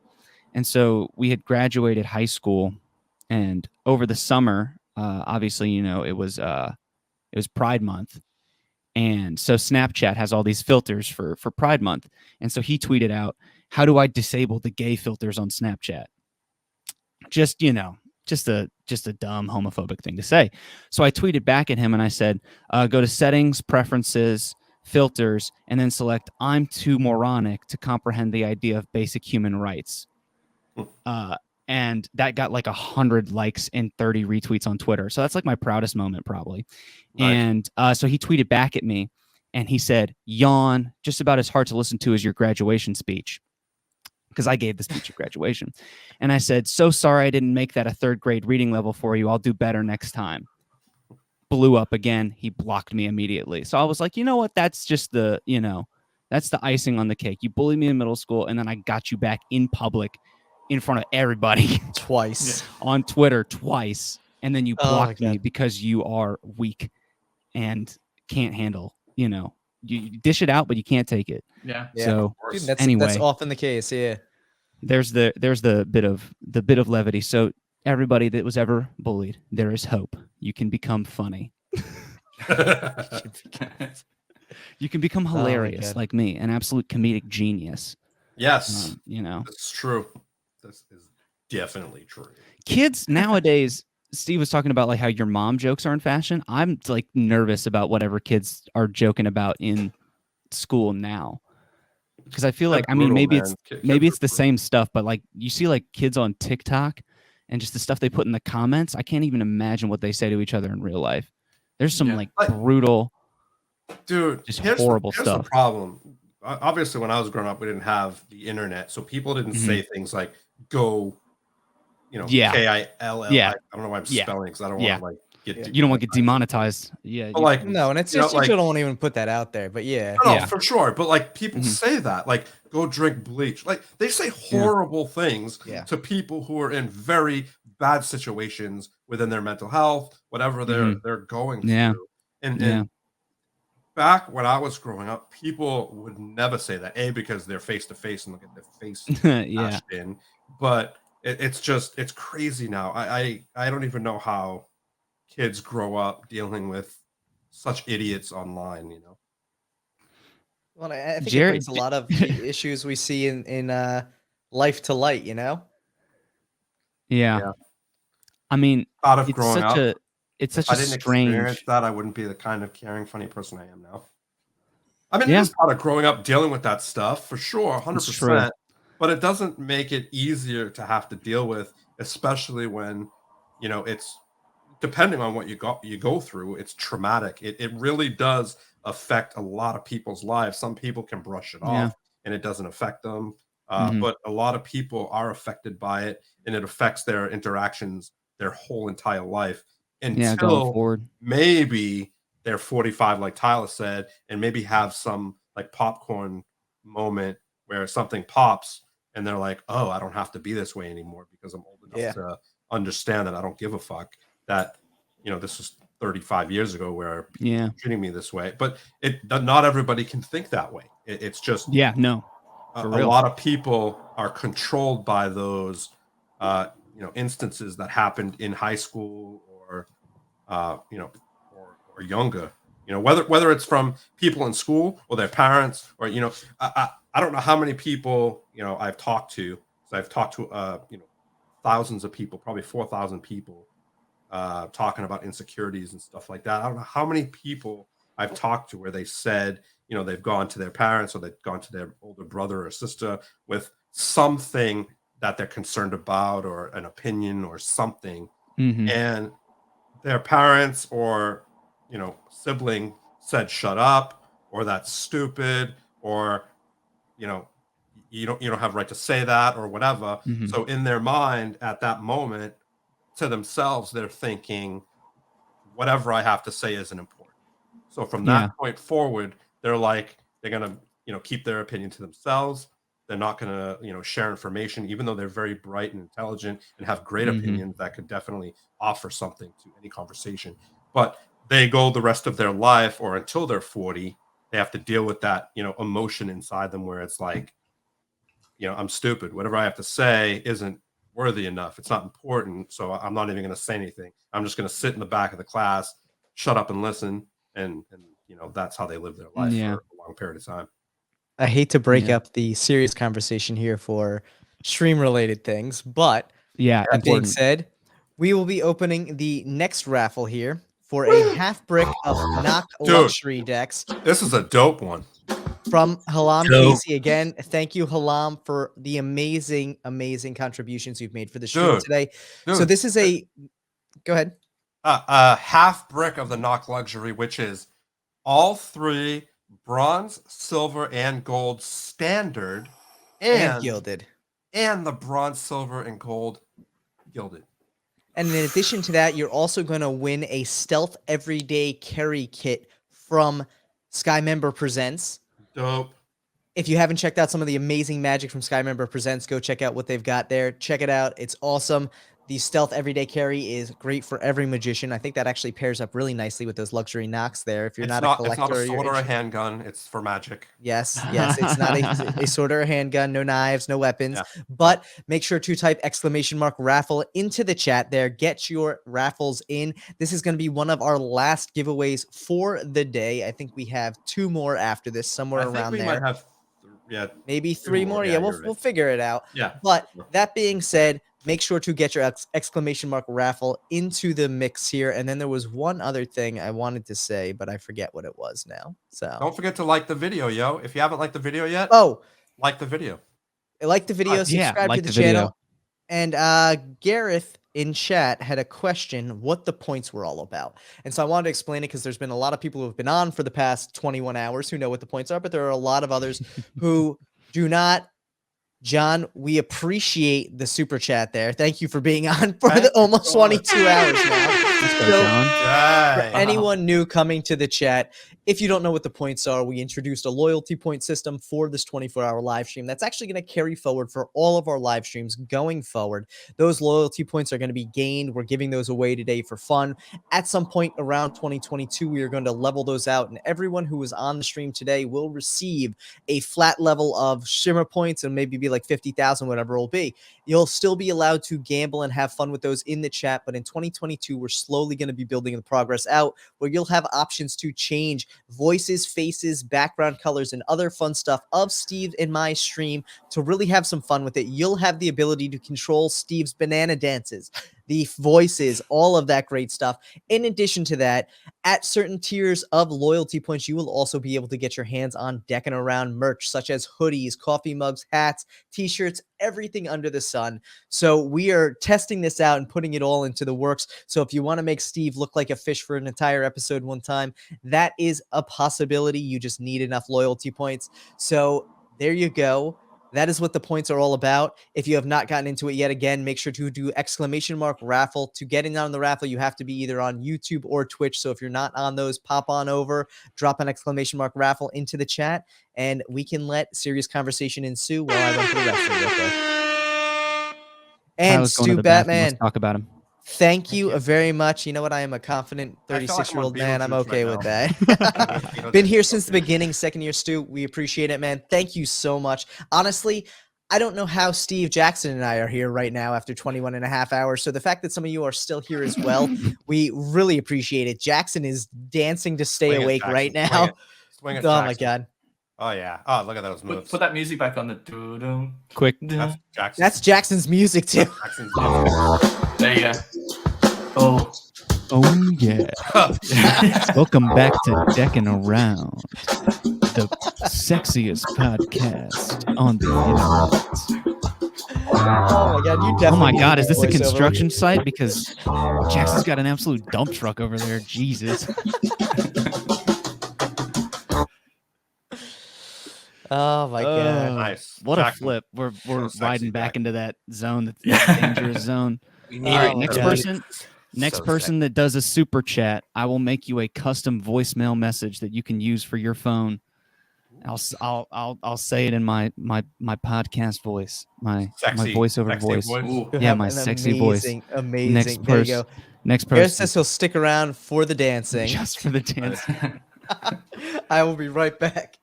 And so we had graduated high school, and over the summer, obviously, it was Pride Month. And so Snapchat has all these filters for Pride Month. And so he tweeted out, how do I disable the gay filters on Snapchat? Just a dumb homophobic thing to say. So I tweeted back at him and I said, go to settings, preferences, filters, and then select I'm too moronic to comprehend the idea of basic human rights. And that got like 100 likes and 30 retweets on Twitter. So that's like my proudest moment probably. Nice. And so he tweeted back at me and he said, yawn, just about as hard to listen to as your graduation speech. Because I gave the speech at graduation. And I said, so sorry I didn't make that a 3rd grade reading level for you. I'll do better next time. Blew up again. He blocked me immediately. So I was like, you know what? That's just the, that's the icing on the cake. You bullied me in middle school, and then I got you back in public in front of everybody. Twice. On Twitter, twice. And then you blocked me because you are weak and can't handle, you dish it out, but you can't take it. Yeah. So dude, that's often the case. Yeah. There's the bit of levity. So everybody that was ever bullied, there is hope. You can become funny. You can become hilarious like me, an absolute comedic genius. Yes. That's true. This is definitely true. Kids nowadays, Steve was talking about like how your mom jokes are in fashion. I'm like nervous about whatever kids are joking about in school now. Because I feel like, maybe it's the same stuff, but like you see like kids on TikTok and just the stuff they put in the comments, I can't even imagine what they say to each other in real life. There's some like brutal, dude, just horrible stuff. Here's the problem. Obviously, when I was growing up, we didn't have the internet, so people didn't say things like "go," K-I-L-L. Yeah. I don't know why I'm spelling because I don't want to like get. You don't want to get demonetized. Yeah. But like no, and it's just like, you don't even put that out there. But yeah. No, for sure. But like people say that, like go drink bleach. Like they say horrible things to people who are in very bad situations within their mental health, whatever they're going Yeah. through. And back when I was growing up, people would never say that, because they're face to face and they'll get their face Yeah. bashed in. But it's crazy now. I don't even know how kids grow up dealing with such idiots online, Well, I think it Jared, brings a lot of the issues we see in life to light. Yeah. Yeah. I mean, Out of it's growing such up, a it's if such I a didn't experience strange. that, I wouldn't be the kind of caring, funny person I am now. I mean, Yeah. it is part of growing up dealing with that stuff for sure, It's true. 100%. But it doesn't make it easier to have to deal with, especially when, it's depending on what you go through, it's traumatic. It really does affect a lot of people's lives. Some people can brush it Yeah. off and it doesn't affect them. Mhm. But a lot of people are affected by it, and it affects their interactions their whole entire life Yeah, going until forward. maybe they're 45, like Tyler said, and maybe have some like popcorn moment where something pops and they're like, oh, I don't have to be this way anymore because I'm old enough Yeah. to understand that I don't give a fuck. That, this was 35 years ago where people Yeah. were treating me this way. But not everybody can think that way. It's just Yeah, no. a For real. lot of people are controlled by those instances that happened in high school or or younger, whether it's from people in school or their parents, or I don't know how many people I've talked to. So I've talked to thousands of people, probably 4,000 people, talking about insecurities and stuff like that. I don't know how many people I've talked to where they said, they've gone to their parents or they've gone to their older brother or sister with something that they're concerned about, or an opinion or something. Mhm. And their parents or sibling said shut up, or that's stupid, or you don't have a right to say that, or whatever. Mhm. So in their mind at that moment, to themselves, they're thinking whatever I have to say isn't important. So from Yeah. that point forward, they're gonna keep their opinion to themselves. They're not gonna share information, even though they're very bright and intelligent and have great Mhm. opinions that could definitely offer something to any conversation. But they go the rest of their life, or until they're 40, they have to deal with that emotion inside them where it's like, I'm stupid. Whatever I have to say isn't worthy enough. It's not important. So I'm not even going to say anything. I'm just going to sit in the back of the class, shut up and listen. And that's how they live their life Yeah. for a long period of time. I hate to break Yeah. up the serious conversation here for stream related things, but Yeah, that being important. said, we will be opening the next raffle here for a half brick of Knock Dude. luxury decks This is a dope one. from Halam Dope. Casey. Again, thank you, Halam, for the amazing, amazing contributions you've made for the stream Dude. today. So Dude, this is a go ahead. a half brick of the Knock Luxury, which is all three bronze, silver, and gold standard, And gilded. and the bronze, silver, and gold gilded. And in addition to that, you're also going to win a Stealth Everyday Carry Kit from Sky Member Presents. Dope. If you haven't checked out some of the amazing magic from Sky Member Presents, go check out what they've got there. Check it out. It's awesome. The Stealth Everyday Carry is great for every magician. I think that actually pairs up really nicely with those luxury knocks there. If you're It's not not a a collector, sword or a handgun. It's for magic. Yes, it's not a sword or a handgun, no knives, no weapons. Yeah. But make sure to type !raffle into the chat there. Get your raffles in. This is going to be one of our last giveaways for the day. I think we have 2 more after this, somewhere I think around we there. might have Maybe 3 more. Yeah, you're we'll right. figure it out. Yeah. But that being said, make sure to get your !raffle into the mix here. And then there was one other thing I wanted to say, but I forget what it was now. So Don't forget to like the video, yo. If you haven't liked the video yet, like the video. Like the video, subscribe to the channel. And Gareth in chat had a question what the points were all about. And so I wanted to explain it because there's been a lot of people who have been on for the past 21 hours who know what the points are, but there are a lot of others who do not. John, we appreciate the super chat there. Thank you for being on for the almost so much. 22 hours now. Let's go, So, John. for anyone new coming to the chat, If you don't know what the points are, we introduced a loyalty point system for this 24-hour live stream that's actually going to carry forward for all of our live streams going forward. Those loyalty points are going to be gained. We're giving those away today for fun. At some point around 2022, we are going to level those out, and everyone who was on the stream today will receive a flat level of shimmer points, and maybe be like 50,000, whatever it will be. You'll still be allowed to gamble and have fun with those in the chat, but in 2022, we're slowly going to be building the progress out where you'll have options to change voices, faces, background colors, and other fun stuff of Steve in my stream to really have some fun with it. You'll have the ability to control Steve's banana dances, the voices, all of that great stuff. In addition to that, at certain tiers of loyalty points, you will also be able to get your hands on Deckin Around merch, such as hoodies, coffee mugs, hats, t-shirts, everything under the sun. So we are testing this out and putting it all into the works. So if you want to make Steve look like a fish for an entire episode one time, that is a possibility. You just need enough loyalty points. So there you go. That is what the points are all about. If you have not gotten into it yet, again, make sure to do !raffle. To get in on the raffle, you have to be either on YouTube or Twitch. So if you're not on those, pop on over, drop an !raffle into the chat, and we can let serious conversation ensue while I run for the rest of it. And Tyler's going to Stu the bathroom. Batman, Let's talk about him. thank you very much. You know what? I am a confident 36-year-old man. I'm okay with that. Been here since the beginning, second year, Stu. We appreciate it, man. Thank you so much. Honestly, I don't know how Steve, Jackson, and I are here right now after 21 and a half hours. So the fact that some of you are still here as well, we really appreciate it. Jackson is dancing to stay awake right now. Swing it, Oh, my God. Oh, yeah. Oh, look at those moves. Put that music back on the doo-doo. Quick. That's Jackson. That's Jackson's music, too. Jackson's music. There you go. Oh. Oh, yeah. Welcome back to Deckin Around, the sexiest podcast on the internet. Oh, my God. You definitely Oh, my need God. to Is do this a voiceover. construction site? Because Jackson's got an absolute dump truck over there. Jesus. Oh, my God. Nice. What Jackson. a flip. We're sexy, riding back Jackson. into that zone, that dangerous zone. We All need right, it. next God. person. Next person that does a super chat, I will make you a custom voicemail message that you can use for your phone. I'll say it in my podcast voice, my voiceover Sexy voice. Ooh. You Yeah, have my an sexy voice. Amazing. Next There you go. Next Garrett person, says he'll stick around for the dancing. just for the dance. I will be right back.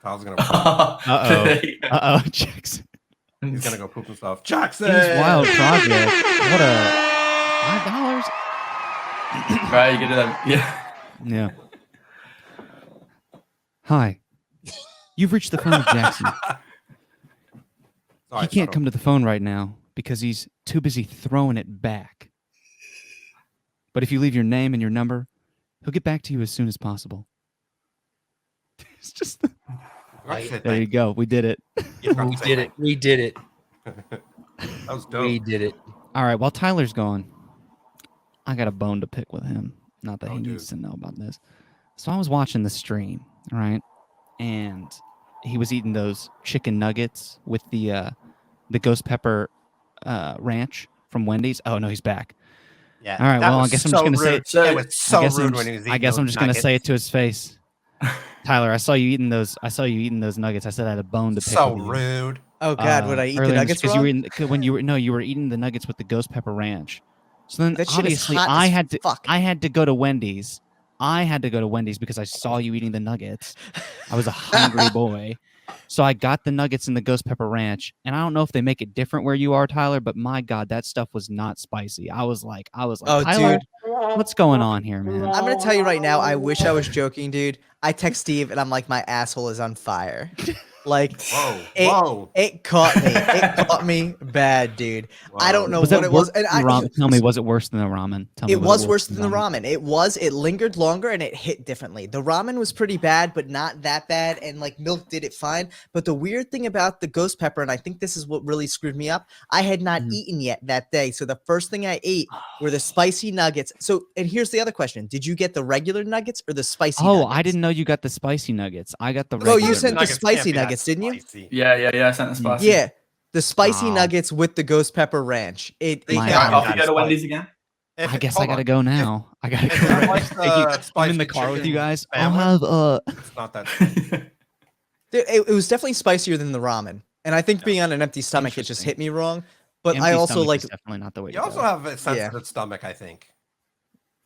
Kyle's gonna Jackson. he's gonna go poop himself. Jackson. His wild project. What a $5. Right, you get to that. Yeah. Yeah. Hi. You've reached the phone of Jackson. Sorry, He can't come to the phone right now because he's too busy throwing it back. But if you leave your name and your number, he'll get back to you as soon as possible. It's just there you go. We did it. We did it. We did it. That was dope. We did it. All right. While Tyler's gone, I got a bone to pick with him. Not that he dude. needs to know about this. So I was watching the stream, right? And he was eating those chicken nuggets with the ghost pepper ranch from Wendy's. Oh no, he's back. Yeah. All right. that Well, I was guess I'm so just gonna rude. say It was so I guess rude I'm when he was just, eating I guess I'm those just gonna say it nuggets. to his face. Tyler, I saw you eating those. I saw you eating those nuggets. I said I had a bone to pick. So with you. rude. Oh God, would I eat the earlier nuggets because wrong? you were eating the nuggets with the ghost pepper ranch. So then That shit is obviously hot I as had to fuck. I had to go to Wendy's. I had to go to Wendy's because I saw you eating the nuggets. I was a hungry boy. So I got the nuggets and the ghost pepper ranch. And I don't know if they make it different where you are, Tyler, but my God, that stuff was not spicy. I was like, Oh, Tyler, dude. what's going on here, man? I'm gonna tell you right now. I wish I was joking, dude. I text Steve and I'm like, my asshole is on fire. Like, Whoa. it caught me. It caught me bad, dude. I don't know what it was. And Tell me, was it worse than the ramen? Tell me, It was worse than the ramen. It lingered longer and it hit differently. The ramen was pretty bad, but not that bad. And like milk did it fine. But the weird thing about the ghost pepper, and I think this is what really screwed me up, I had not eaten yet that day. So the first thing I ate were the spicy nuggets. So, and here's the other question. Did you get the regular nuggets or the spicy nuggets? I didn't know you got the spicy nuggets. I got the Oh, you regular sent the Nuggets spicy can't be that nuggets, didn't you? spicy. Yeah. I sent the spicy. Yeah. The spicy Wow. nuggets with the ghost pepper ranch. It My Jack got off, me. you go to Wendy's again? I guess I gotta go now. I gotta If go. you Right like now. Thank you. the I'm in the spicy car with you chicken guys. I'll sandwich, have it's not that. Dude, it was definitely spicier than the ramen, and I think being on an empty stomach, it just Interesting. hit me wrong. But empty I also stomach like. is definitely not the way You to also go. have a sensitive stomach, I think.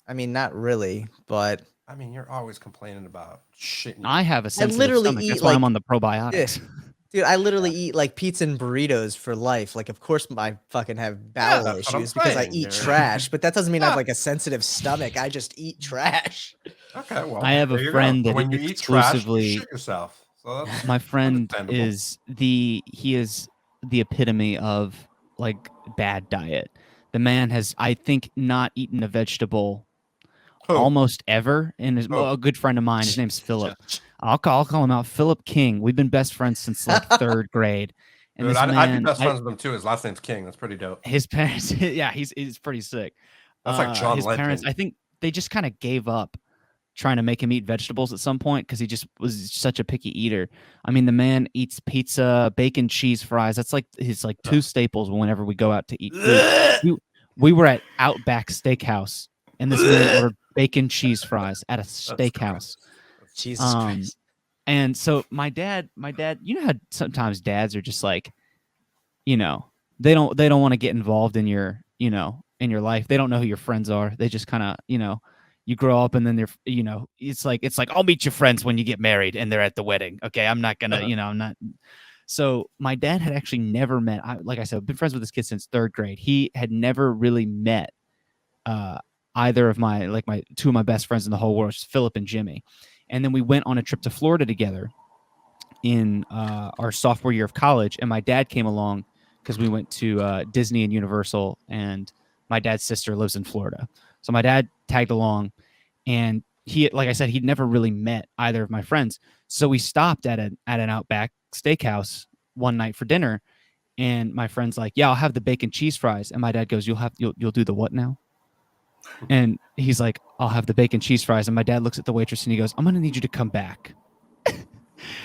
I mean, not really, but I mean, you're always complaining about shit. I have a sensitive literally stomach. eat, That's why I'm like- on the probiotics. dude, I literally eat like pizza and burritos for life. Like, of course, I fucking have bowel that's what I'm issues because I saying, eat dude. trash. But that doesn't mean I have Yeah. like a sensitive stomach. I just eat trash. Okay, well, I have a there you go. friend So that when you eat trash, you exclusively- shit yourself. So that's My friend understandable. is the epitome of like bad diet. The man has, I think, not eaten a vegetable Who? almost ever. And is Who? a good friend of mine. His name's Philip. I'll call him out. Philip King. We've been best friends since like third grade. And Dude, this I'd be man, best friends with him too. His last name's King. That's pretty dope. his parents, yeah, he's pretty sick. That's like John his Legend. parents, I think they just kind of gave up trying to make him eat vegetables at some point because he just was such a picky eater. I mean, the man eats pizza, bacon, cheese, fries. That's like his like two staples whenever we go out to eat food. We were at Outback Steakhouse, and this man ordered bacon, cheese, fries at a steakhouse. Jesus Christ. And so my dad, you know how sometimes dads are just like, you know, they don't want to get involved in your, you know, in your life. They don't know who your friends are. They just kind of, you know, you grow up and then they're, you know, it's like I'll meet your friends when you get married and they're at the wedding. Okay, I'm not gonna, you know, I'm not. So my dad had actually never met. Like I said, I've been friends with this kid since third grade. He had never really met either of my two of my best friends in the whole world, Philip and Jimmy. And then we went on a trip to Florida together in our sophomore year of college, and my dad came along because we went to Disney and Universal, and my dad's sister lives in Florida. So my dad tagged along, and he, like I said, he'd never really met either of my friends. So we stopped at an Outback Steakhouse one night for dinner, and my friend's like, "Yeah, I'll have the bacon cheese fries," and my dad goes, "You'll do the what now?" And he's like, "I'll have the bacon cheese fries," and my dad looks at the waitress and he goes, "I'm gonna need you to come back."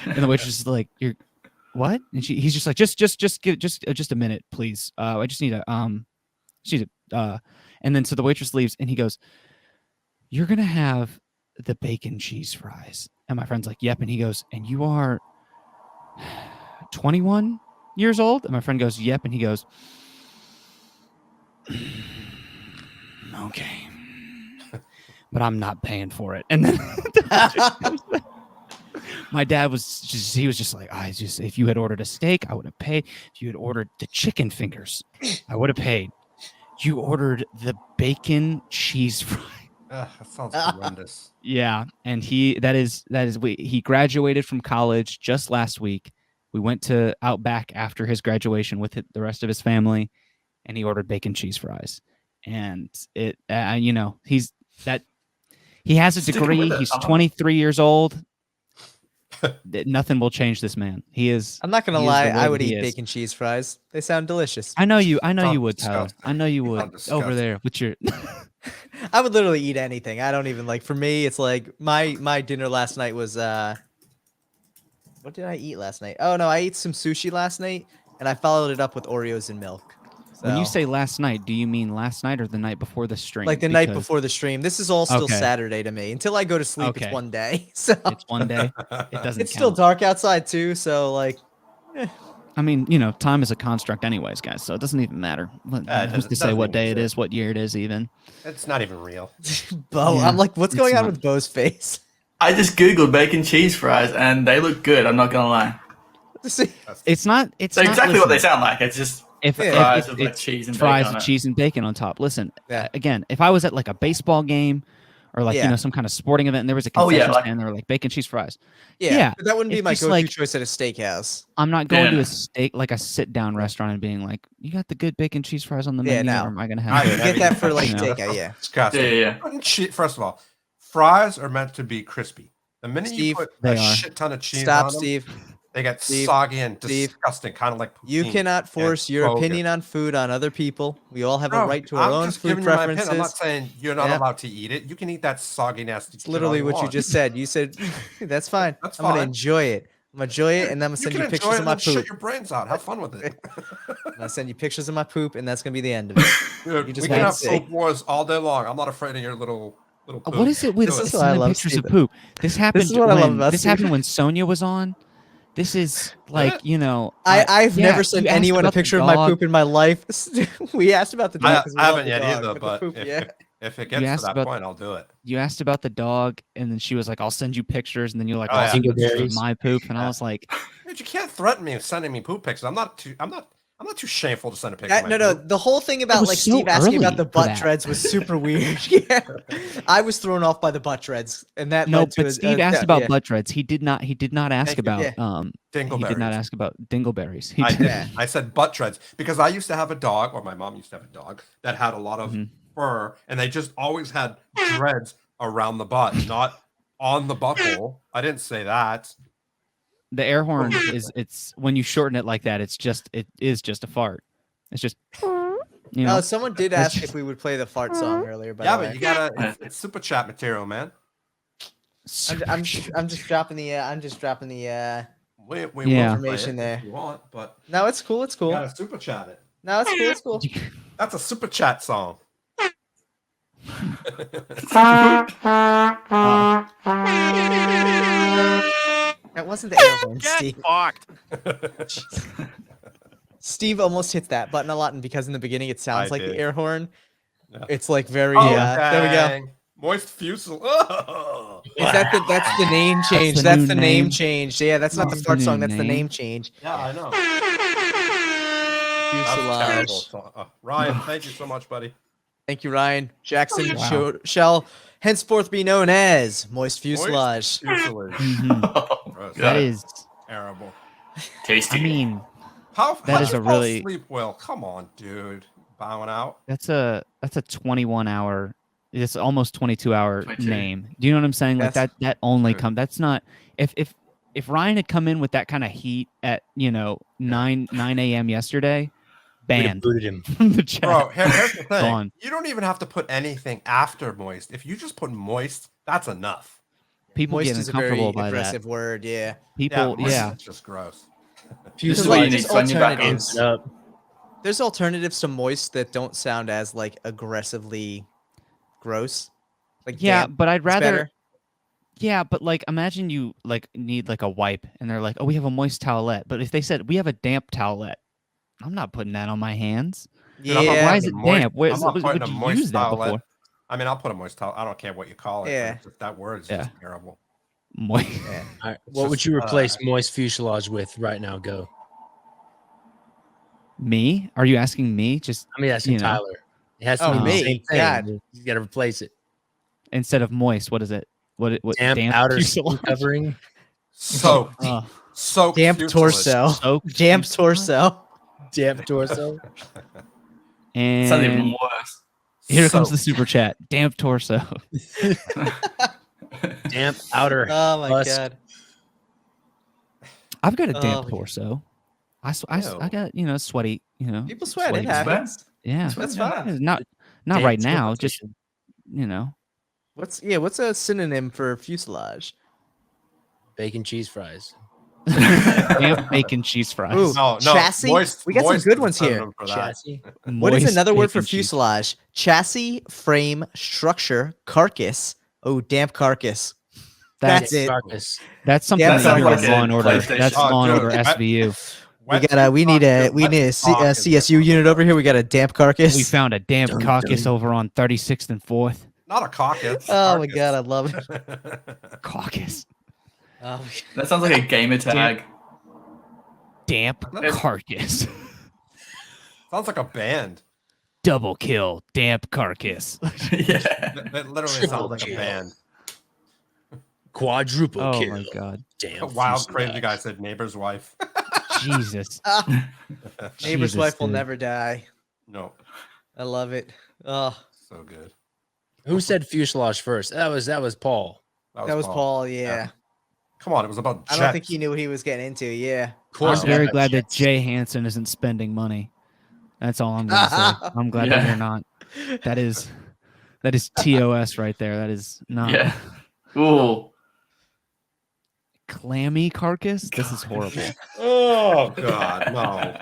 And the waitress is like, "You're what?" And he's just like, just a minute, please. I just need a and then so the waitress leaves and he goes, "You're gonna have the bacon cheese fries." And my friend's like, "Yep." And he goes, "And you are 21 years old?" And my friend goes, "Yep." And he goes, "Okay, but I'm not paying for it." And then my dad was just like, if you had ordered a steak, I would have paid. If you had ordered the chicken fingers, I would have paid. You ordered the bacon cheese fry. That sounds horrendous. Yeah, and he graduated from college just last week. We went to Outback after his graduation with the rest of his family, and he ordered bacon cheese fries. And it, you know, he has a Sticking degree. with it, He's uh-huh. 23 years old. Nothing will change this man. He is. I'm not gonna he is lie, the way I that would he eat is. bacon cheese fries. They sound delicious. I know you Sounds would, Tyler. disgusting. I know you would. Sounds Over disgusting. there with your. I would literally eat anything. I don't even like. For me, it's like my dinner last night was what did I eat last night? Oh no, I ate some sushi last night, and I followed it up with Oreos and milk. When you So, say last night, do you mean last night or the night before the stream? like the night Because before the stream, this is all still Okay. Saturday to me. Until I go to sleep, Okay. it's one day. So it's one day. It doesn't. it's still count. dark outside too. So like, I mean, you know, time is a construct, anyways, guys. So it doesn't even matter. Who's doesn't- to say doesn't what even day it exist. is, what year it is, even? It's not even real. Bo, Yeah, I'm like, what's it's going on not. with Bo's face? I just googled bacon cheese fries and they look good. I'm not gonna lie. See, It's not. It's They're not, exactly what they listen, sound like. It's just If, Yeah. if- fries if with like it's cheese and fries bacon on with it. cheese and bacon on top. Listen, Yeah. again, if I was at like a baseball game or like Yeah. you know some kind of sporting event and there was a Oh, yeah, concession like- stand, there were like bacon cheese fries. yeah, Yeah, but that wouldn't be it's my just go-to like- choice at a steakhouse. I'm not going to Yeah. a steak like a sit down restaurant and being like, "You got the good bacon cheese fries on the Yeah, menu, no. or am I gonna I have?" You it?" get that for like You know? takeout, yeah. Disgusting. Yeah. Putting First of all, fries are meant to be crispy. The minute you Steve, put They a are. shit ton of cheese Stop, on them, Steve. they get Steve, soggy and Steve. disgusting, kind of like You poutine. cannot force your bogus. opinion on food on other people. We all have a Bro, right to our I'm own just food giving you my preferences. opinion. I'm not saying you're not Yeah. allowed to eat it. You can eat that soggy, nasty. It's literally what you just said. You said, that's fine. That's I'm going to fine. enjoy it. I'm going to enjoy it, and then I'm going to You send can you enjoy pictures it of my and shit poop. your brains out. Have fun with it. And I send you pictures of my poop, and that's gonna be the end of it. Dude, You just we can have wait and see. poop wars all day long. I'm not afraid of your little poop. What is it with This is Do what I sending love, pictures of Steven. poop? This happened is what I love when about this Steven. happened when Sonia was on. This is like, you know, I've yeah, never sent you asked anyone a about the picture of my dog. poop in my life. We asked about the dog. I, 'cause we I love haven't the yet dog, either, the but poop, if, yeah. if it gets to asked that about- point, I'll do it. You asked about the dog, and then she was like, "I'll send you pictures," and then you're like, Oh, "I'll yeah. send you pictures of Dingleberries. my poop," and I Yeah. was like, Dude, you can't threaten me with sending me poop pictures. I'm not too shameful to send a picture. of my No. poop. The whole thing about was like so Steve asking about early the for butt that. dreads was super weird. Yeah, I was thrown off by the butt dreads, and that "No," led to but Steve asked about butt dreads. He did not. He did not ask Thank you. about. Yeah. He did not Dingleberries. ask about dingleberries. He I did. did. Yeah. I said butt dreads because I used to have a dog, or my mom used to have a dog that had a lot of Mhm. fur, and they just always had dreads around the butt, not on the butthole. I didn't say that. The air horn it's when you shorten it like that, it is just a fart. It's just, you know. Someone did That's ask if we would play the fart song earlier. By Yeah, the but way. you gotta. It's super chat material, man. I'm just dropping the We Yeah. will play Information it there. if you want, but No, it's cool. It's you cool. gotta super chat it. No, it's cool. It's cool. That's a super chat song. That wasn't the air horn, Steve. fucked. Steve almost hits that button a lot, and because in the beginning it sounds I like the did. air horn, Yeah. it's like very. Oh, There we go. dang. Moist fuselage. Oh. That's the name change. the That's new the name name. change. Yeah, that's not the That's the fart new song. That's the name. name change. Yeah, I know. That's terrible. Fuselage. Ryan, thank you so much, buddy. Thank you, Ryan. Jackson Wow. shall henceforth be known as Moist Fuselage. Fuselage. Mhm. Gross. That is, terrible. Tasty. I mean, How That is how'd a you fall really- asleep well? Come on, dude. Bowing out. that's a 21 hour. It's almost 22-hour 22. name. Do you know what I'm saying? Like That's- that only True. come. That's not if Ryan had come in with that kind of heat at 9 a.m. yesterday, We'd have banned booted him. from the chat. Bro, here's the thing. Gone. You don't even have to put anything after moist. If you just put moist, that's enough. People Moist get is a very uncomfortable by aggressive word. Yeah. that. People, moist yeah. is just gross. This is Fuselage what you is need when you're back on. alternatives. Up. There's alternatives to moist that don't sound as like aggressively gross. Like Yeah, damp but I'd is rather. better. Yeah, but like imagine you like need like a wipe and they're like, "Oh, we have a moist towelette." But if they said, "We have a damp towelette." I'm not putting that on my hands. Dude, I'm not Yeah. Why putting is a it moist- damp? Where, I'm not would putting a you moist use that towelette. before? I mean, I'll put a moist towel. I don't care what you call it. Yeah. That word is Yeah. just terrible. Moist. Yeah. All right. It's What would just, you replace moist fuselage with right now? Go. Me? Are you asking me? Just I mean, asking You know. Tyler. It has to Oh, be the me? same thing. God. You got to replace it. instead of moist, what is it? What Damp, outer skin fuselage? covering. Soaked. Uh, Soaked Damp fuselage. torso. soaked Damp fuselage? torso. Damp torso. Sounds even And worse. here comes the Soaked. super chat. Damp torso. Damp outer. Oh my Husk. god. I've got a Oh, damp my God. torso. I Ew. got sweaty. People sweat. It sweaty- happens. Yeah, That's fine. not Damp right now. Just transportation. What's a synonym for fuselage? Bacon cheese fries. damp bacon cheese fries. Ooh. No, Chassis? Moist, We got some moist good is a ones here. synonym for that. Chassis. What is Moist another word for bacon cheese. fuselage? Chassis, frame, structure, carcass. Oh, damp carcass. That's it. Carcass. That's something Yeah, that sounds you like get a Law and Order. PlayStation. That's Oh, Law and dude, Order I- SVU. We need a CSU unit over here. We got a damp carcass. We found a damp Dun, caucus dun. over on 36th and 4th. Not a caucus. Oh my god, I love it. Caucus. Oh, That sounds like a gamer tag. Damp That's- carcass. Sounds like a band. Double kill. Damp carcass. Yeah. That literally Triple sounds like a kill. band. Quadruple Oh kill. my god. Damn. A wild, fuselage. crazy guy said neighbor's wife. Jesus. neighbor's Jesus, wife will dude. never die. No, I love it. Oh, so good. Who said fuselage first? That was Paul. that was Paul. Yeah. Come on, it was about I jets. don't think he knew what he was getting into. Yeah. Of course. I'm very Yeah, glad that jets. Jay Hansen isn't spending money. That's all I'm gonna say. I'm glad that Yeah. you're not. That is TOS right there. That is not Yeah. Ooh. clammy carcass. This is horrible. Oh God, no.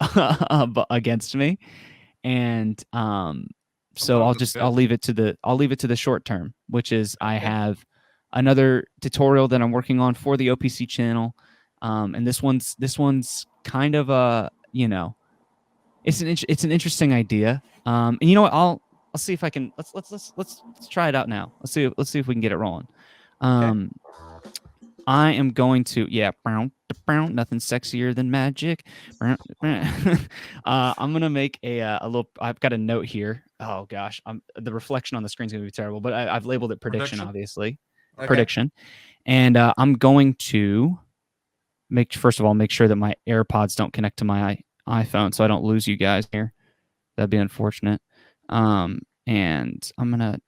against me, and so Sometimes I'll it's just good. I'll leave it to the short term, which is I have another tutorial that I'm working on for the OPC channel, and this one's kind of a it's an interesting idea, and you know what I'll see if I can let's try it out now. Let's see if we can get it rolling. I am going to nothing sexier than magic. I'm gonna make a little. I've got a note here. Oh gosh, the reflection on the screen is gonna be terrible, but I've labeled it prediction. Obviously, Okay. prediction, and I'm going to first of all make sure that my AirPods don't connect to my iPhone, so I don't lose you guys here. That'd be unfortunate. And I'm gonna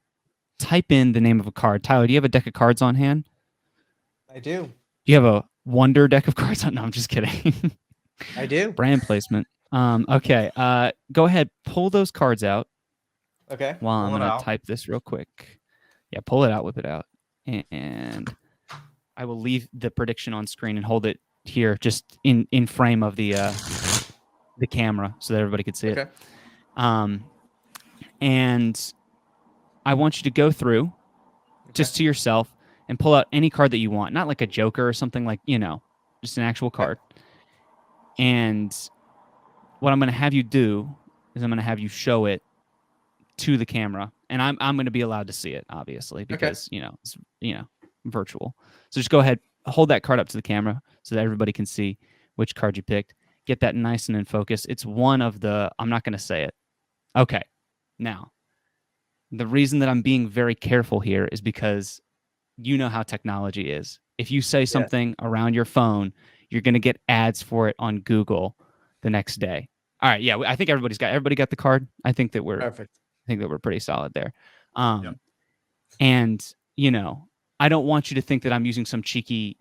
type in the name of a card. Tyler, do you have a deck of cards on hand? I do. Do you have a Wonder deck of cards? No, I'm just kidding. I do. Brand placement. Okay. Go ahead. Pull those cards out. Okay. While I'm Pull it gonna out. type this real quick. Yeah, pull it out, whip it out, and I will leave the prediction on screen and hold it here, just in frame of the camera, so that everybody could see Okay. it. And I want you to go through just to yourself and pull out any card that you want, not like a Joker or something, like, just an actual card. And what I'm going to have you do is I'm going to have you show it to the camera, and I'm going to be allowed to see it, obviously, because it's virtual. So just go ahead, hold that card up to the camera so that everybody can see which card you picked. Get that nice and in focus. It's one of the. I'm not going to say it. Okay, now the reason that I'm being very careful here is because you know how technology is. If you say something around your phone, you're going to get ads for it on Google the next day. All right, yeah, I think everybody got the card. I think that we're Perfect. pretty solid there. And I don't want you to think that I'm using some cheeky,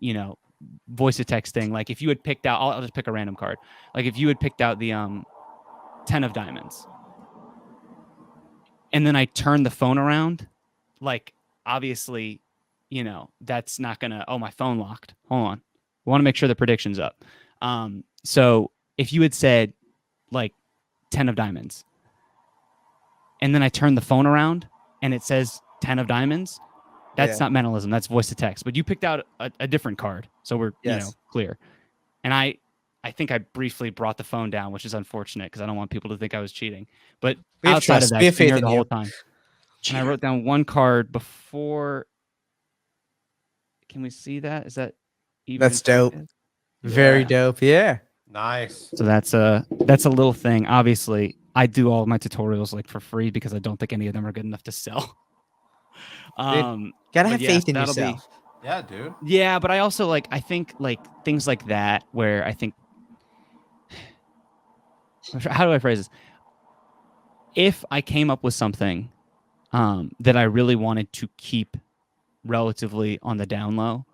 voice to text thing. Like if you had picked out, I'll just pick a random card. Like if you had picked out the 10 of diamonds, and then I turned the phone around, like obviously, that's not gonna. Oh, my phone locked. Hold on. We want to make sure the prediction's up. So if you had said like 10 of diamonds, and then I turn the phone around and it says 10 of diamonds, that's not mentalism. That's voice to text. But you picked out a different card, so we're clear. And I think I briefly brought the phone down, which is unfortunate because I don't want people to think I was cheating. But outside of that, we have faith here in the you. whole time. And I wrote down one card before. Can we see that? Is that even? That's dope. focused? Very dope. Yeah. Nice. So that's a little thing. Obviously, I do all of my tutorials like for free because I don't think any of them are good enough to sell. Gotta but have faith in that'll be- yourself. Yeah, dude. Yeah, but I also I think things like that where I think, how do I phrase this? If I came up with something that I really wanted to keep relatively on the down low,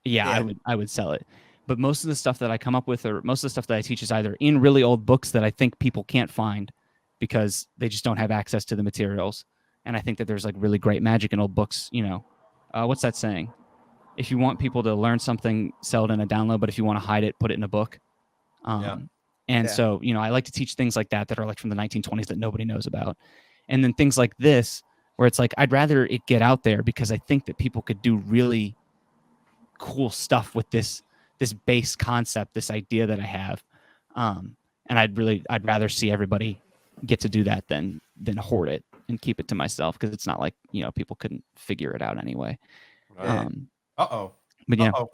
I would sell it. But most of the stuff that I come up with, or most of the stuff that I teach, is either in really old books that I think people can't find because they just don't have access to the materials. And I think that there's really great magic in old books. What's that saying? If you want people to learn something, sell it in a download. But if you want to hide it, put it in a book. So, I like to teach things like that are from the 1920s that nobody knows about. And then things like this, where it's I'd rather it get out there because I think that people could do really cool stuff with this base concept, this idea that I have. And I'd rather see everybody get to do that than hoard it and keep it to myself, because it's not people couldn't figure it out anyway. Right. But yeah. Uh-oh.